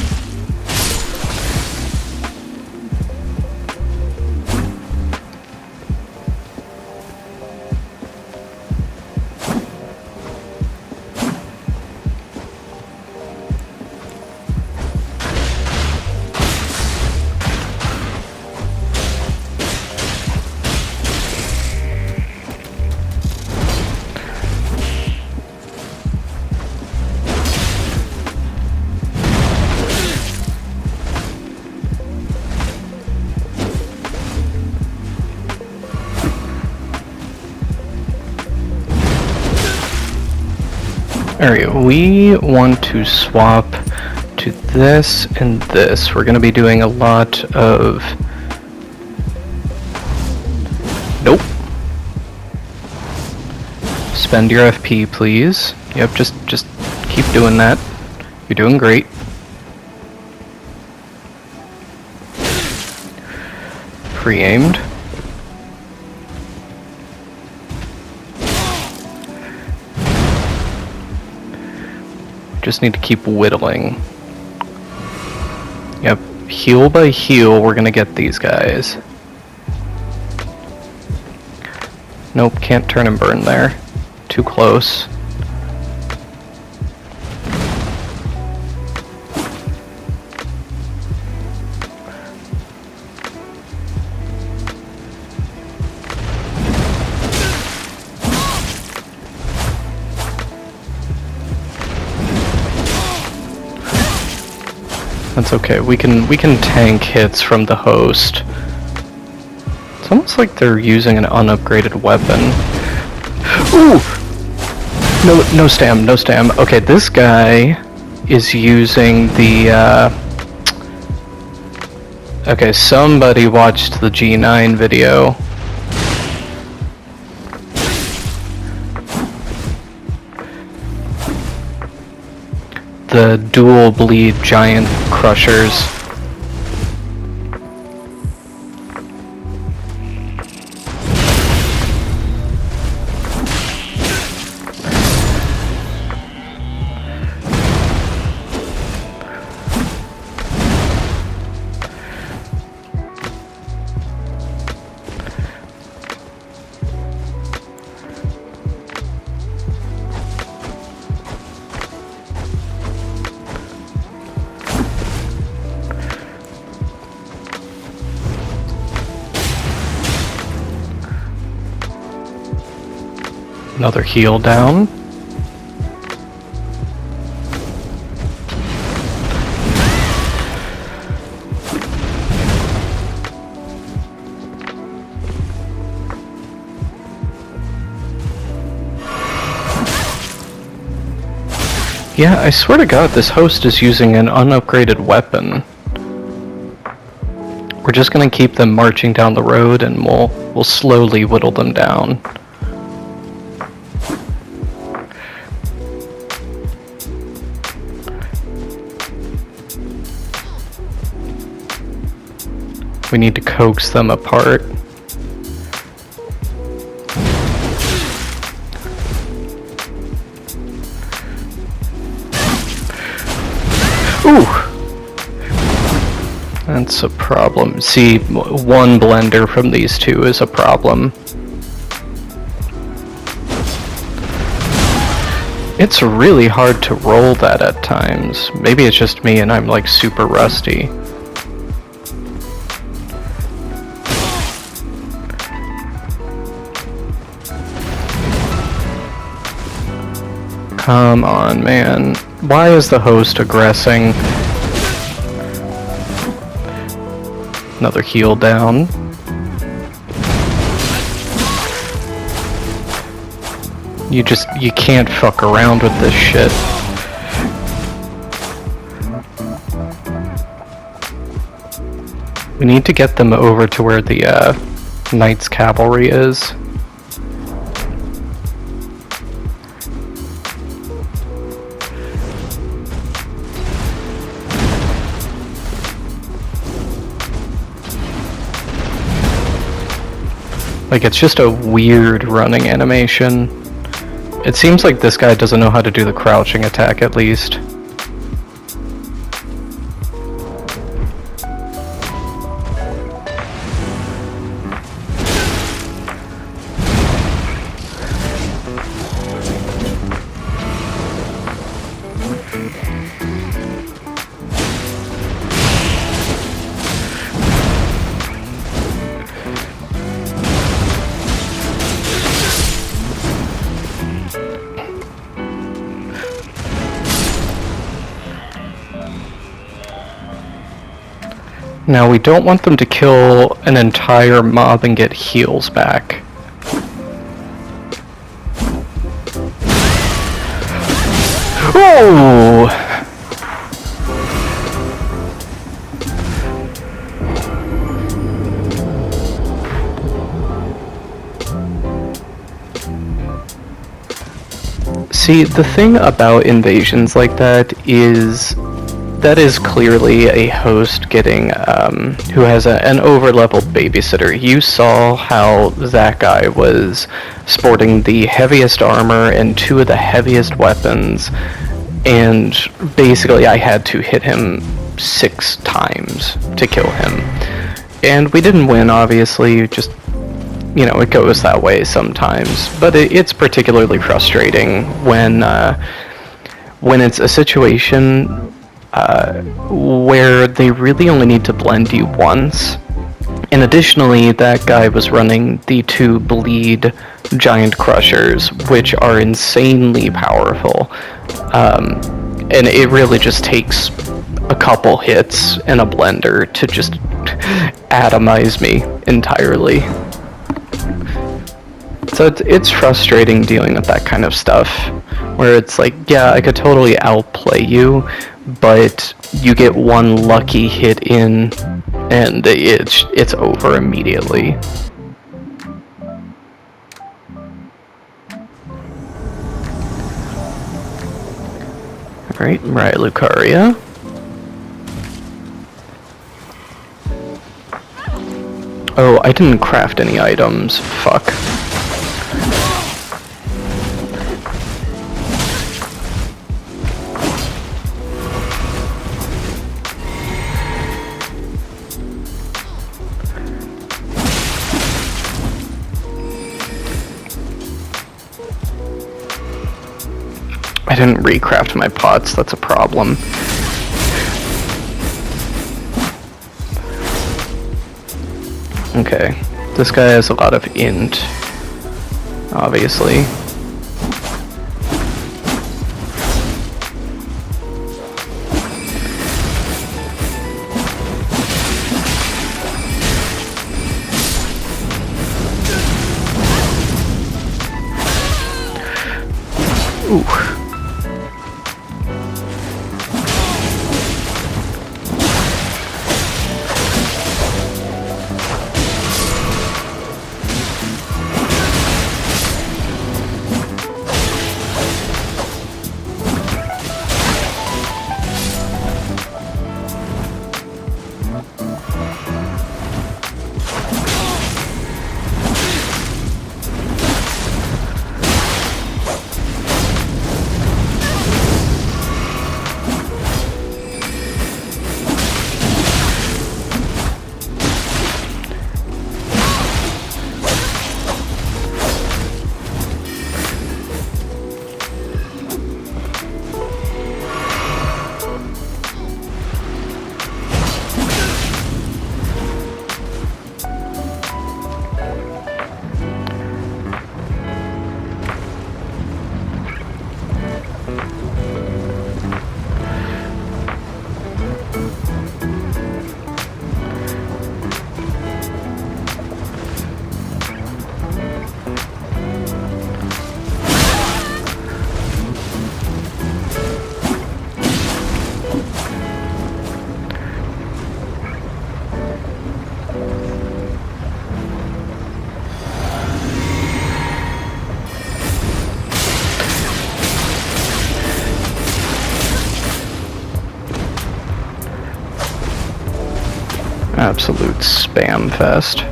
Alright, we want to swap to this and this. We're going to be doing a lot of... Nope. Spend your FP, please. Yep, just keep doing that. You're doing great. Pre-aimed. Just need to keep whittling. Yep, heal by heal, we're gonna get these guys. Nope, can't turn and burn there. Too close. That's okay. We can tank hits from the host. It's almost like they're using an unupgraded weapon. Ooh! No stam, no stam. Okay, this guy is using the Okay, somebody watched the G9 video. The dual bleed giant crushers. Another heal down. Yeah, I swear to God, this host is using an unupgraded weapon. We're just gonna keep them marching down the road and we'll slowly whittle them down. We need to coax them apart. Ooh! That's a problem. See, one blender from these two is a problem. It's really hard to roll that at times. Maybe it's just me and I'm like super rusty. Come on, man. Why is the host aggressing? Another heal down. You can't fuck around with this shit. We need to get them over to where the Knights Cavalry is. Like, it's just a weird running animation. It seems like this guy doesn't know how to do the crouching attack, at least. Now, we don't want them to kill an entire mob and get heals back. Oh! See, the thing about invasions like that is clearly a host getting, who has an over-leveled babysitter. You saw how that guy was sporting the heaviest armor and two of the heaviest weapons, and basically I had to hit him 6 times to kill him. And we didn't win, obviously, just, you know, it goes that way sometimes. But it's particularly frustrating when it's a situation where they really only need to blend you once. And additionally, that guy was running the 2 bleed giant crushers, which are insanely powerful. And it really just takes a couple hits and a blender to just atomize me entirely. So it's frustrating dealing with that kind of stuff, where it's like, yeah, I could totally outplay you, but you get one lucky hit in, and it's over immediately. Alright, right, Lucaria. Oh, I didn't craft any items. Fuck. I didn't recraft my pots, that's a problem. Okay, this guy has a lot of int, obviously. Ooh. Absolute spam fest.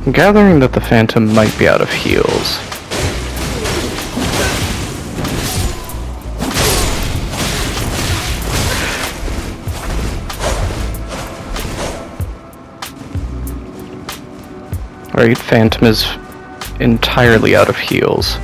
I'm gathering that the Phantom might be out of heals. Alright, Phantom is entirely out of heals.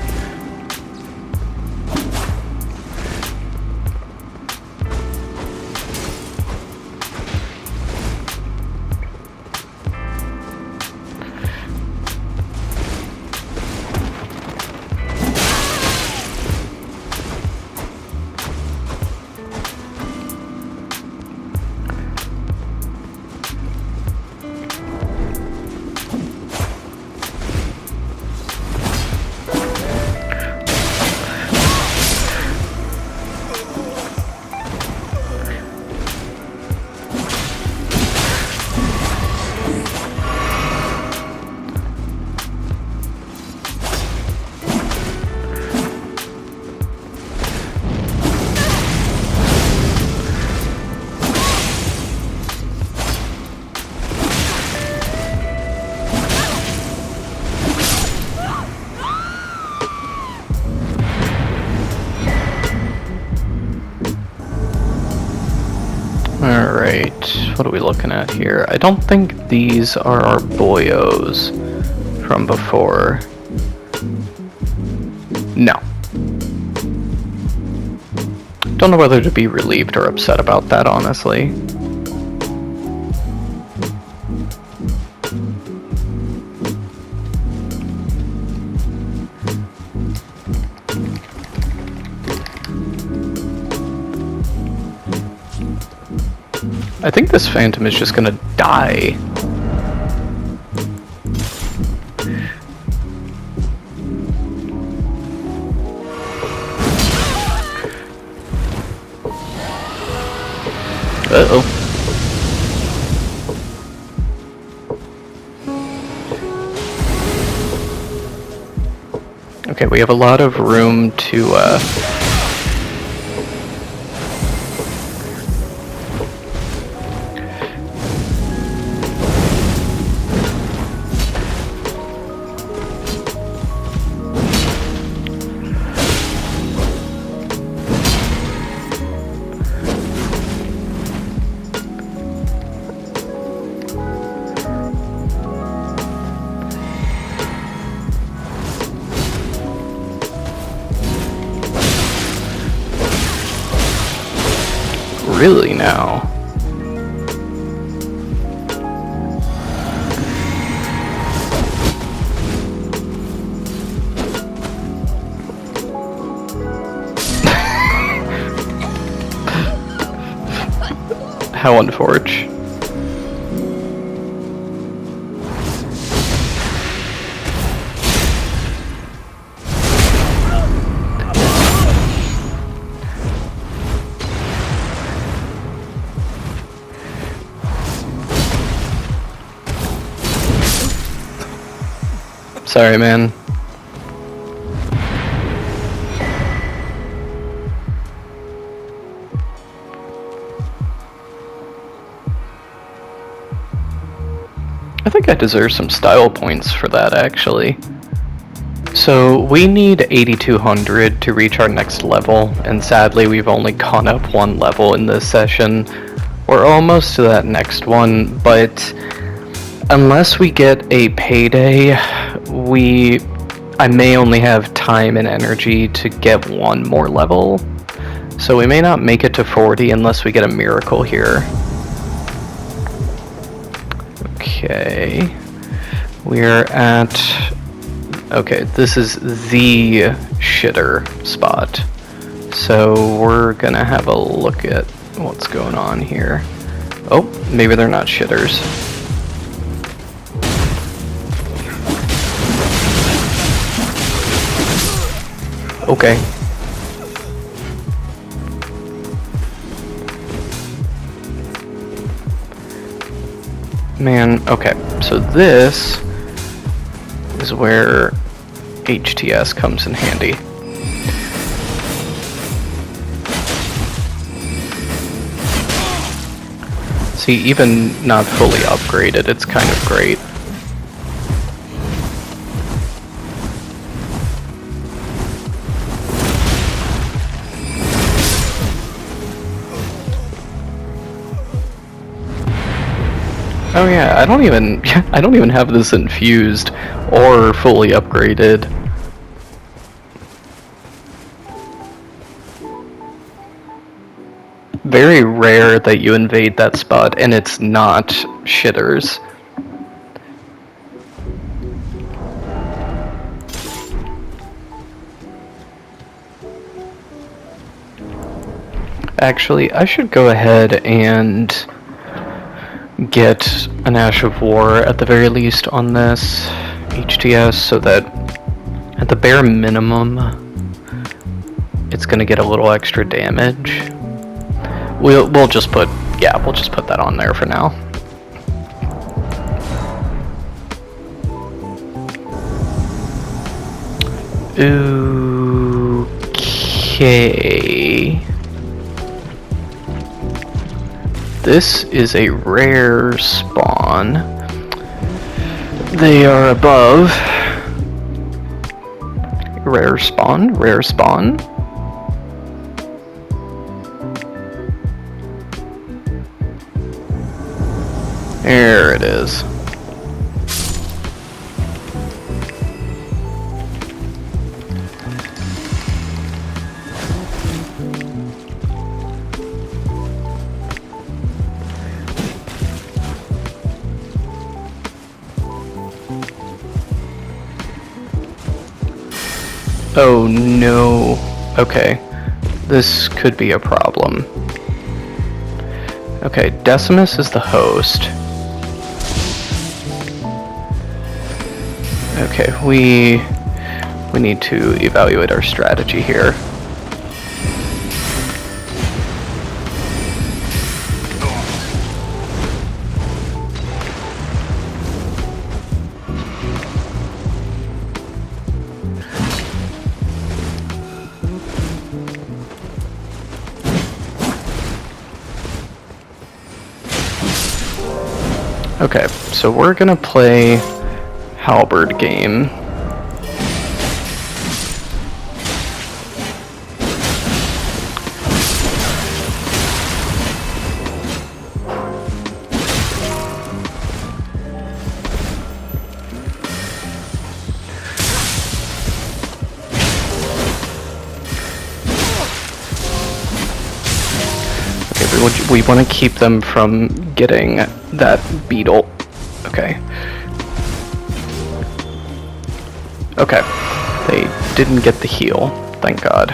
Alright, what are we looking at here? I don't think these are our boyos from before. No. Don't know whether to be relieved or upset about that, honestly. I think this Phantom is just gonna die. Uh-oh. Okay, we have a lot of room to, really now. How unfortunate. Sorry, man. I think I deserve some style points for that, actually. So, we need 8200 to reach our next level, and sadly we've only gone up one level in this session. We're almost to that next one, but unless we get a payday, I may only have time and energy to get one more level. So we may not make it to 40 unless we get a miracle here. Okay. We're at... Okay, this is the shitter spot. So we're gonna have a look at what's going on here. Oh, maybe they're not shitters. Okay. Man, okay, so this is where HTS comes in handy. See, even not fully upgraded, it's kind of great. Oh yeah, I don't even have this infused or fully upgraded. Very rare that you invade that spot and it's not shitters. Actually, I should go ahead and get an Ash of War at the very least on this HTS so that at the bare minimum it's gonna get a little extra damage. We'll just put that on there for now. Okay. This is a rare spawn. They are above. Rare spawn, rare spawn. There it is. Oh no. Okay. This could be a problem. Okay, Decimus is the host. Okay, we need to evaluate our strategy here. Okay, so we're gonna play Halberd game. Okay, we want to keep them from getting that beetle. Okay. Okay. They didn't get the heal. Thank God.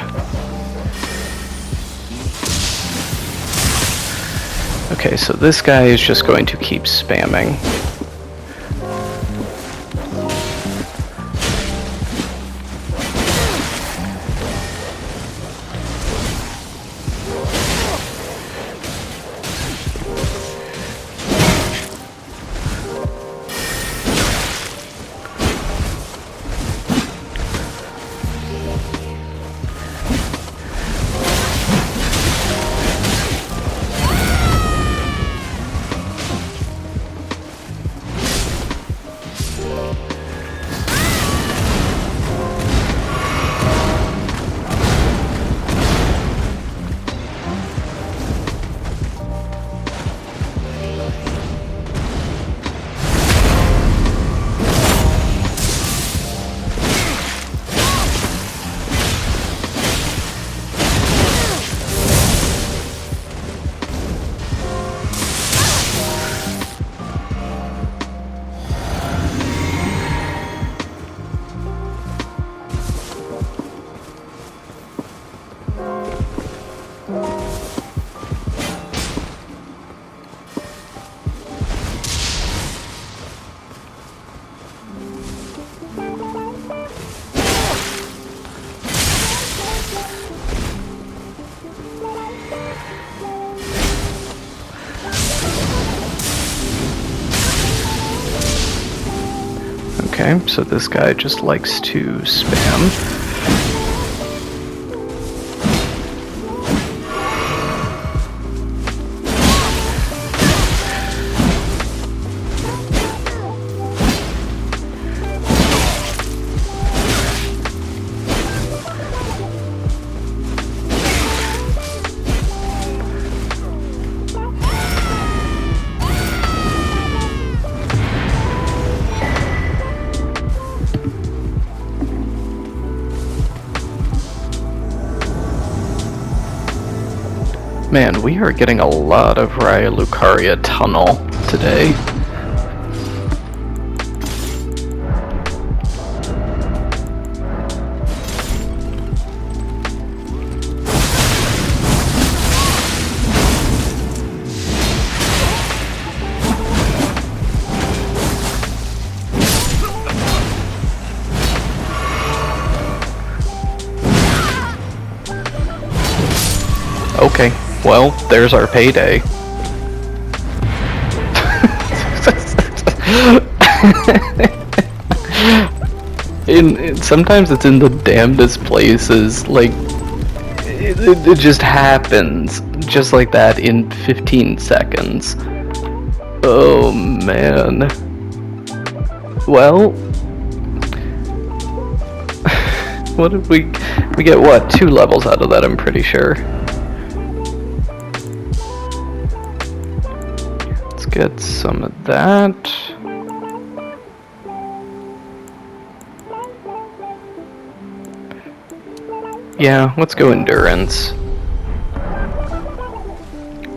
Okay, so this guy is just going to keep spamming. Okay, so this guy just likes to spam. Man, we are getting a lot of Raya Lucaria tunnel today. Okay, well, there's our payday. Sometimes it's in the damnedest places, like, it just happens, just like that in 15 seconds. Oh man. Well, what did we get what, 2 levels out of that, I'm pretty sure. Let's get some of that. Yeah, let's go endurance.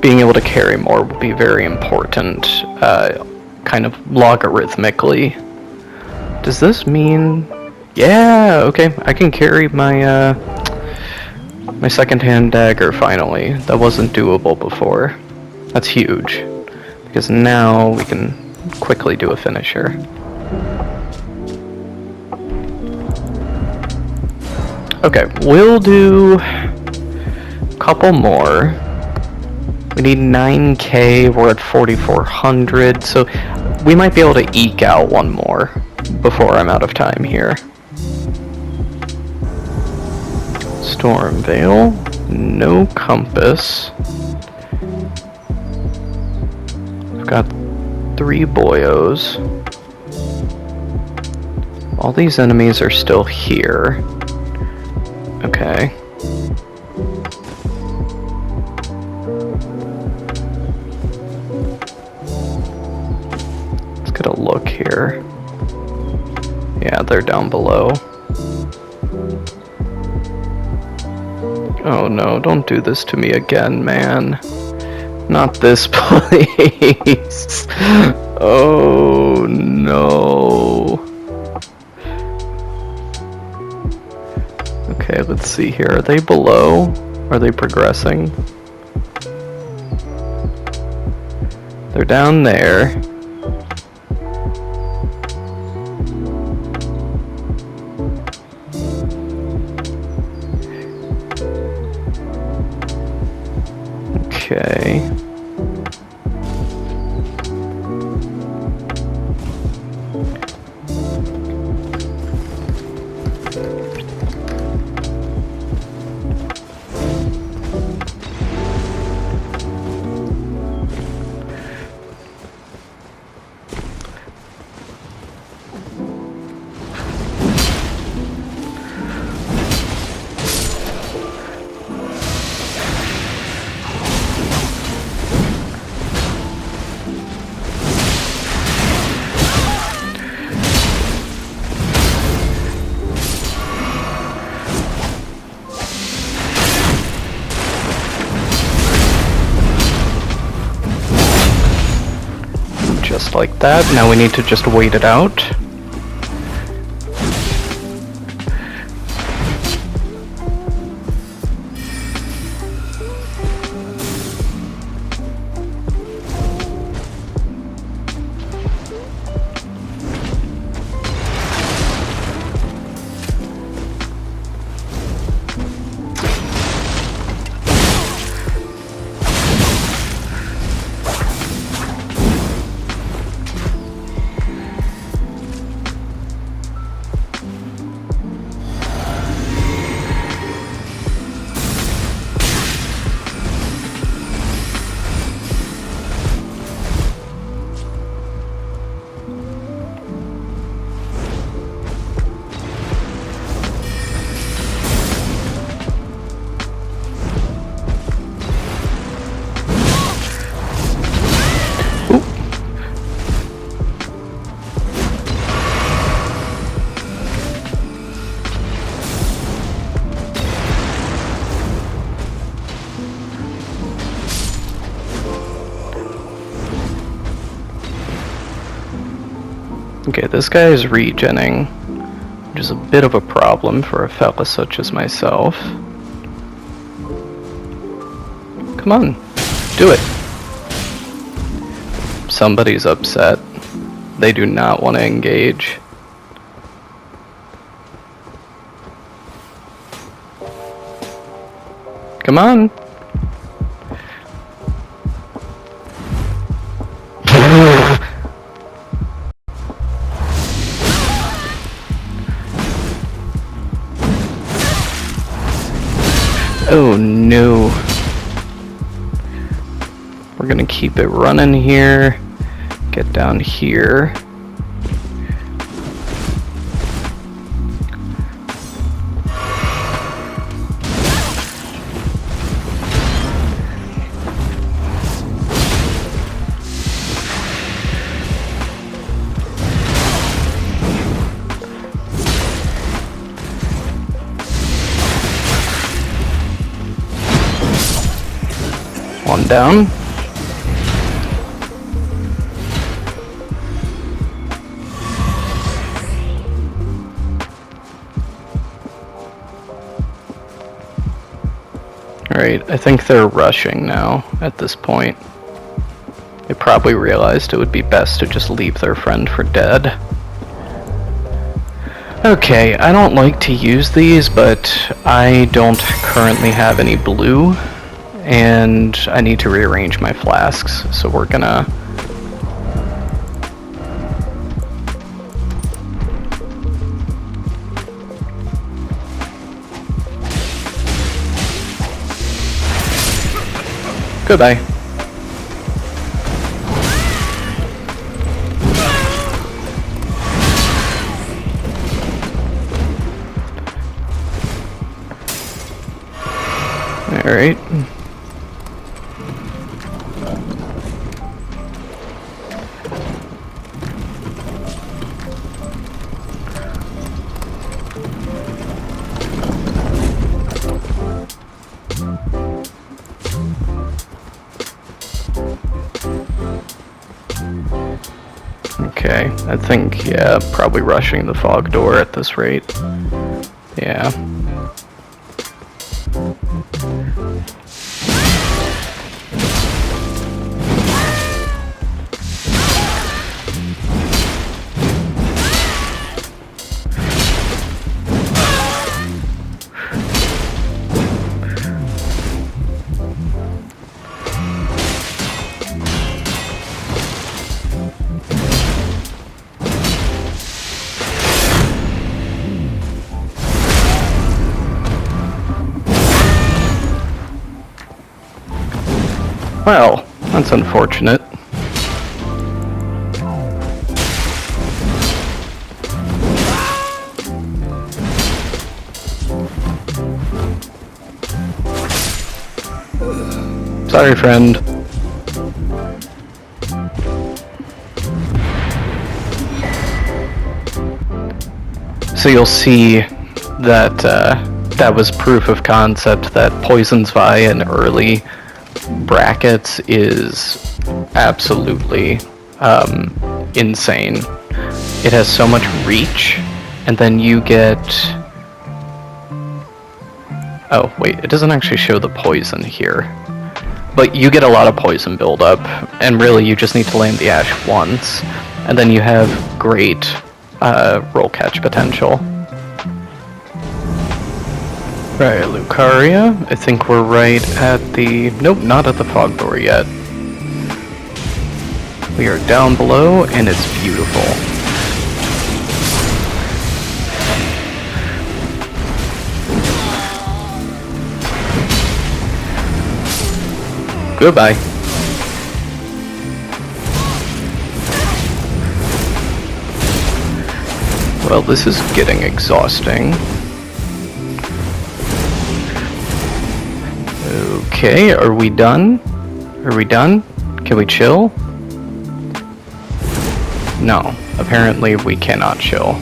Being able to carry more will be very important, kind of logarithmically. Does this mean... Yeah, okay, I can carry my, my second-hand dagger finally. That wasn't doable before. That's huge, because now we can quickly do a finisher. Okay, we'll do a couple more. We need 9k, we're at 4,400, so we might be able to eke out one more before I'm out of time here. Storm Veil, no compass. I've got 3 boyos. All these enemies are still here. Okay. Let's get a look here. Yeah, they're down below. Oh no, don't do this to me again, man. Not this place. Oh no. Okay, let's see here. Are they below? Are they progressing? They're down there. Okay. Just like that. Now we need to just wait it out. Okay, this guy is regenning, which is a bit of a problem for a fella such as myself. Come on, do it. Somebody's upset. They do not want to engage. Come on. Oh no. We're gonna keep it running here. Get down here. One down. Alright, I think they're rushing now at this point. They probably realized it would be best to just leave their friend for dead. Okay, I don't like to use these, but I don't currently have any blue, and I need to rearrange my flasks, so we're gonna... Goodbye. Alright. Okay, I think, yeah, probably rushing the fog door at this rate. Yeah. Well, that's unfortunate. Sorry, friend. So you'll see that that was proof of concept that Poison's Vi in early brackets is absolutely insane. It has so much reach, and then you get... Oh, wait, it doesn't actually show the poison here. But you get a lot of poison buildup, and really you just need to land the Ash once, and then you have great roll catch potential. Right, Lucaria. I think we're right at the... Nope, not at the fog door yet. We are down below, and it's beautiful. Goodbye. Well, this is getting exhausting. Okay, are we done? Are we done? Can we chill? No, apparently we cannot chill.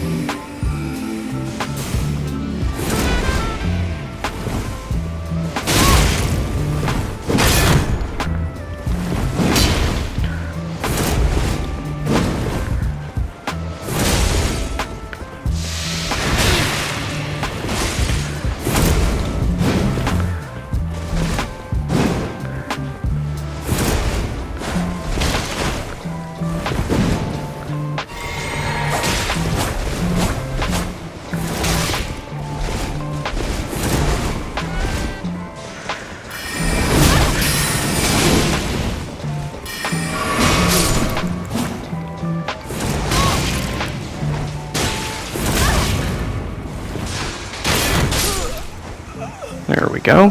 There we go.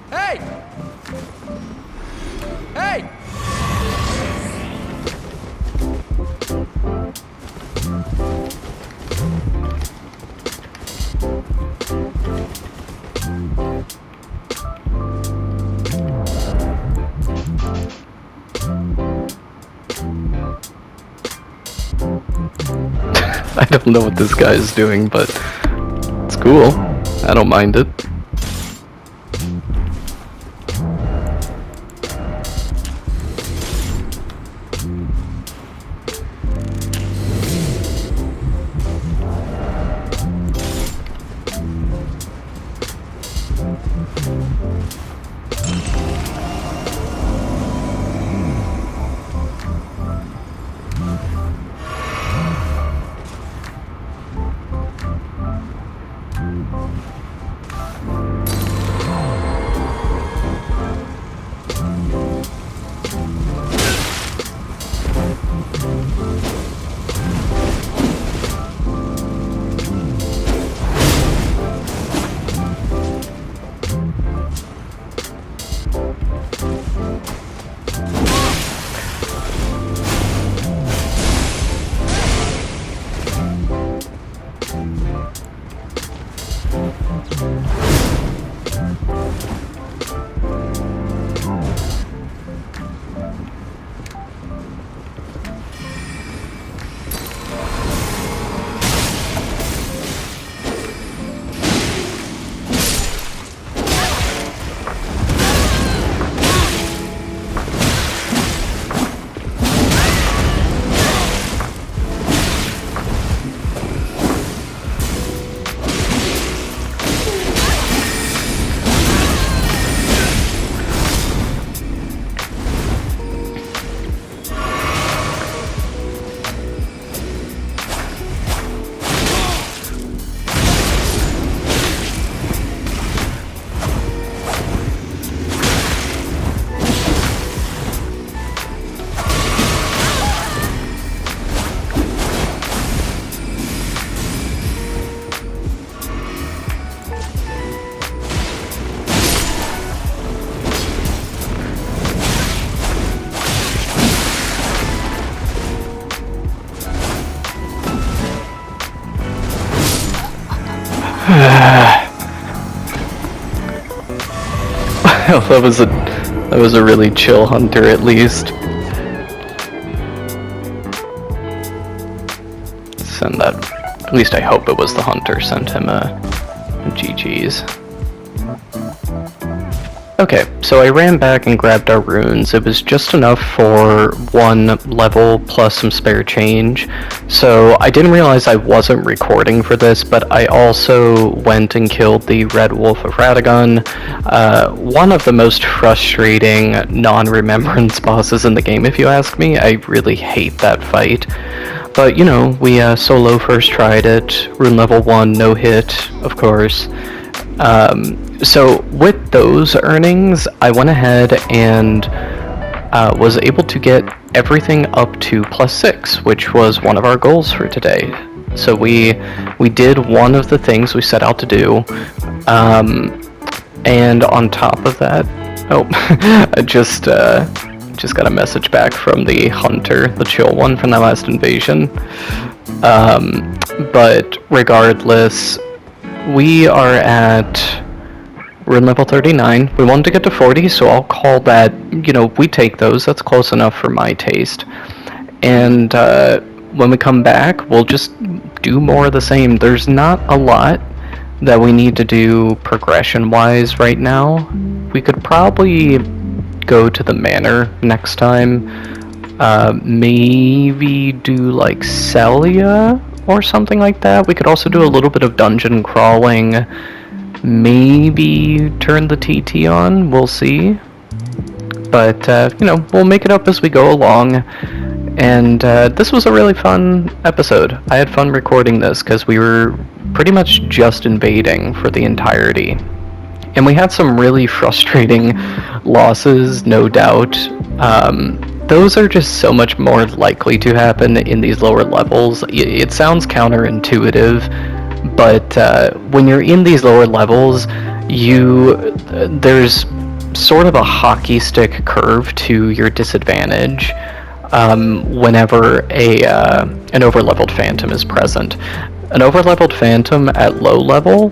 Hey! Hey! I don't know what this guy is doing, but it's cool. I don't mind it. that was a really chill hunter, at least. Send that. At least I hope it was the hunter. Sent him a GG's. Okay, so I ran back and grabbed our runes. It was just enough for one level plus some spare change. So I didn't realize I wasn't recording for this, but I also went and killed the Red Wolf of Radagon, one of the most frustrating non-remembrance bosses in the game, if you ask me. I really hate that fight. But, you know, we solo first tried it, rune level 1, no hit, of course. So with those earnings, I went ahead and was able to get everything up to +6, which was one of our goals for today. So we did one of the things we set out to do, and on top of that, I just got a message back from the hunter, the chill one from that last invasion. But regardless, we are at rune level 39. We wanted to get to 40, so I'll call that, you know, we take those. That's close enough for my taste. And when we come back, we'll just do more of the same. There's not a lot that we need to do progression-wise right now. We could probably go to the manor next time. Maybe do like Celia or something like that. We could also do a little bit of dungeon crawling. Maybe turn the TT on, we'll see. But, you know, we'll make it up as we go along. And this was a really fun episode. I had fun recording this because we were pretty much just invading for the entirety. And we had some really frustrating losses, no doubt. Those are just so much more likely to happen in these lower levels. It sounds counterintuitive, but when you're in these lower levels, there's sort of a hockey stick curve to your disadvantage whenever an overleveled phantom is present. An overleveled phantom at low level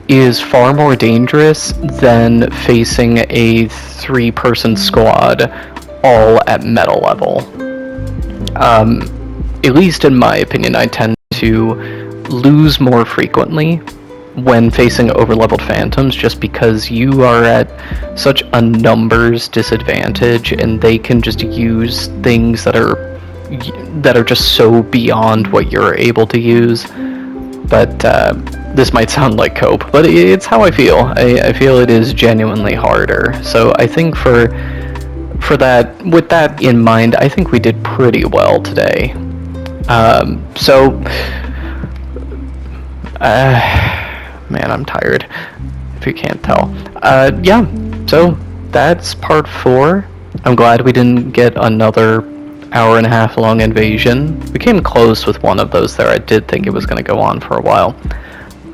is far more dangerous than facing a 3-person squad all at meta level. At least in my opinion, I tend to lose more frequently when facing overleveled phantoms, just because you are at such a numbers disadvantage and they can just use things that are just so beyond what you're able to use. But this might sound like cope, but it's how I feel. I feel it is genuinely harder. So I think for that, with that in mind, I think we did pretty well today. Man, I'm tired, if you can't tell. Yeah, so that's part 4. I'm glad we didn't get another hour-and-a-half long invasion. We came close with one of those there. I did think it was going to go on for a while.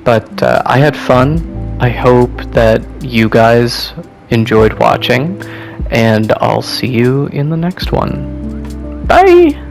But I had fun. I hope that you guys enjoyed watching, and I'll see you in the next one. Bye!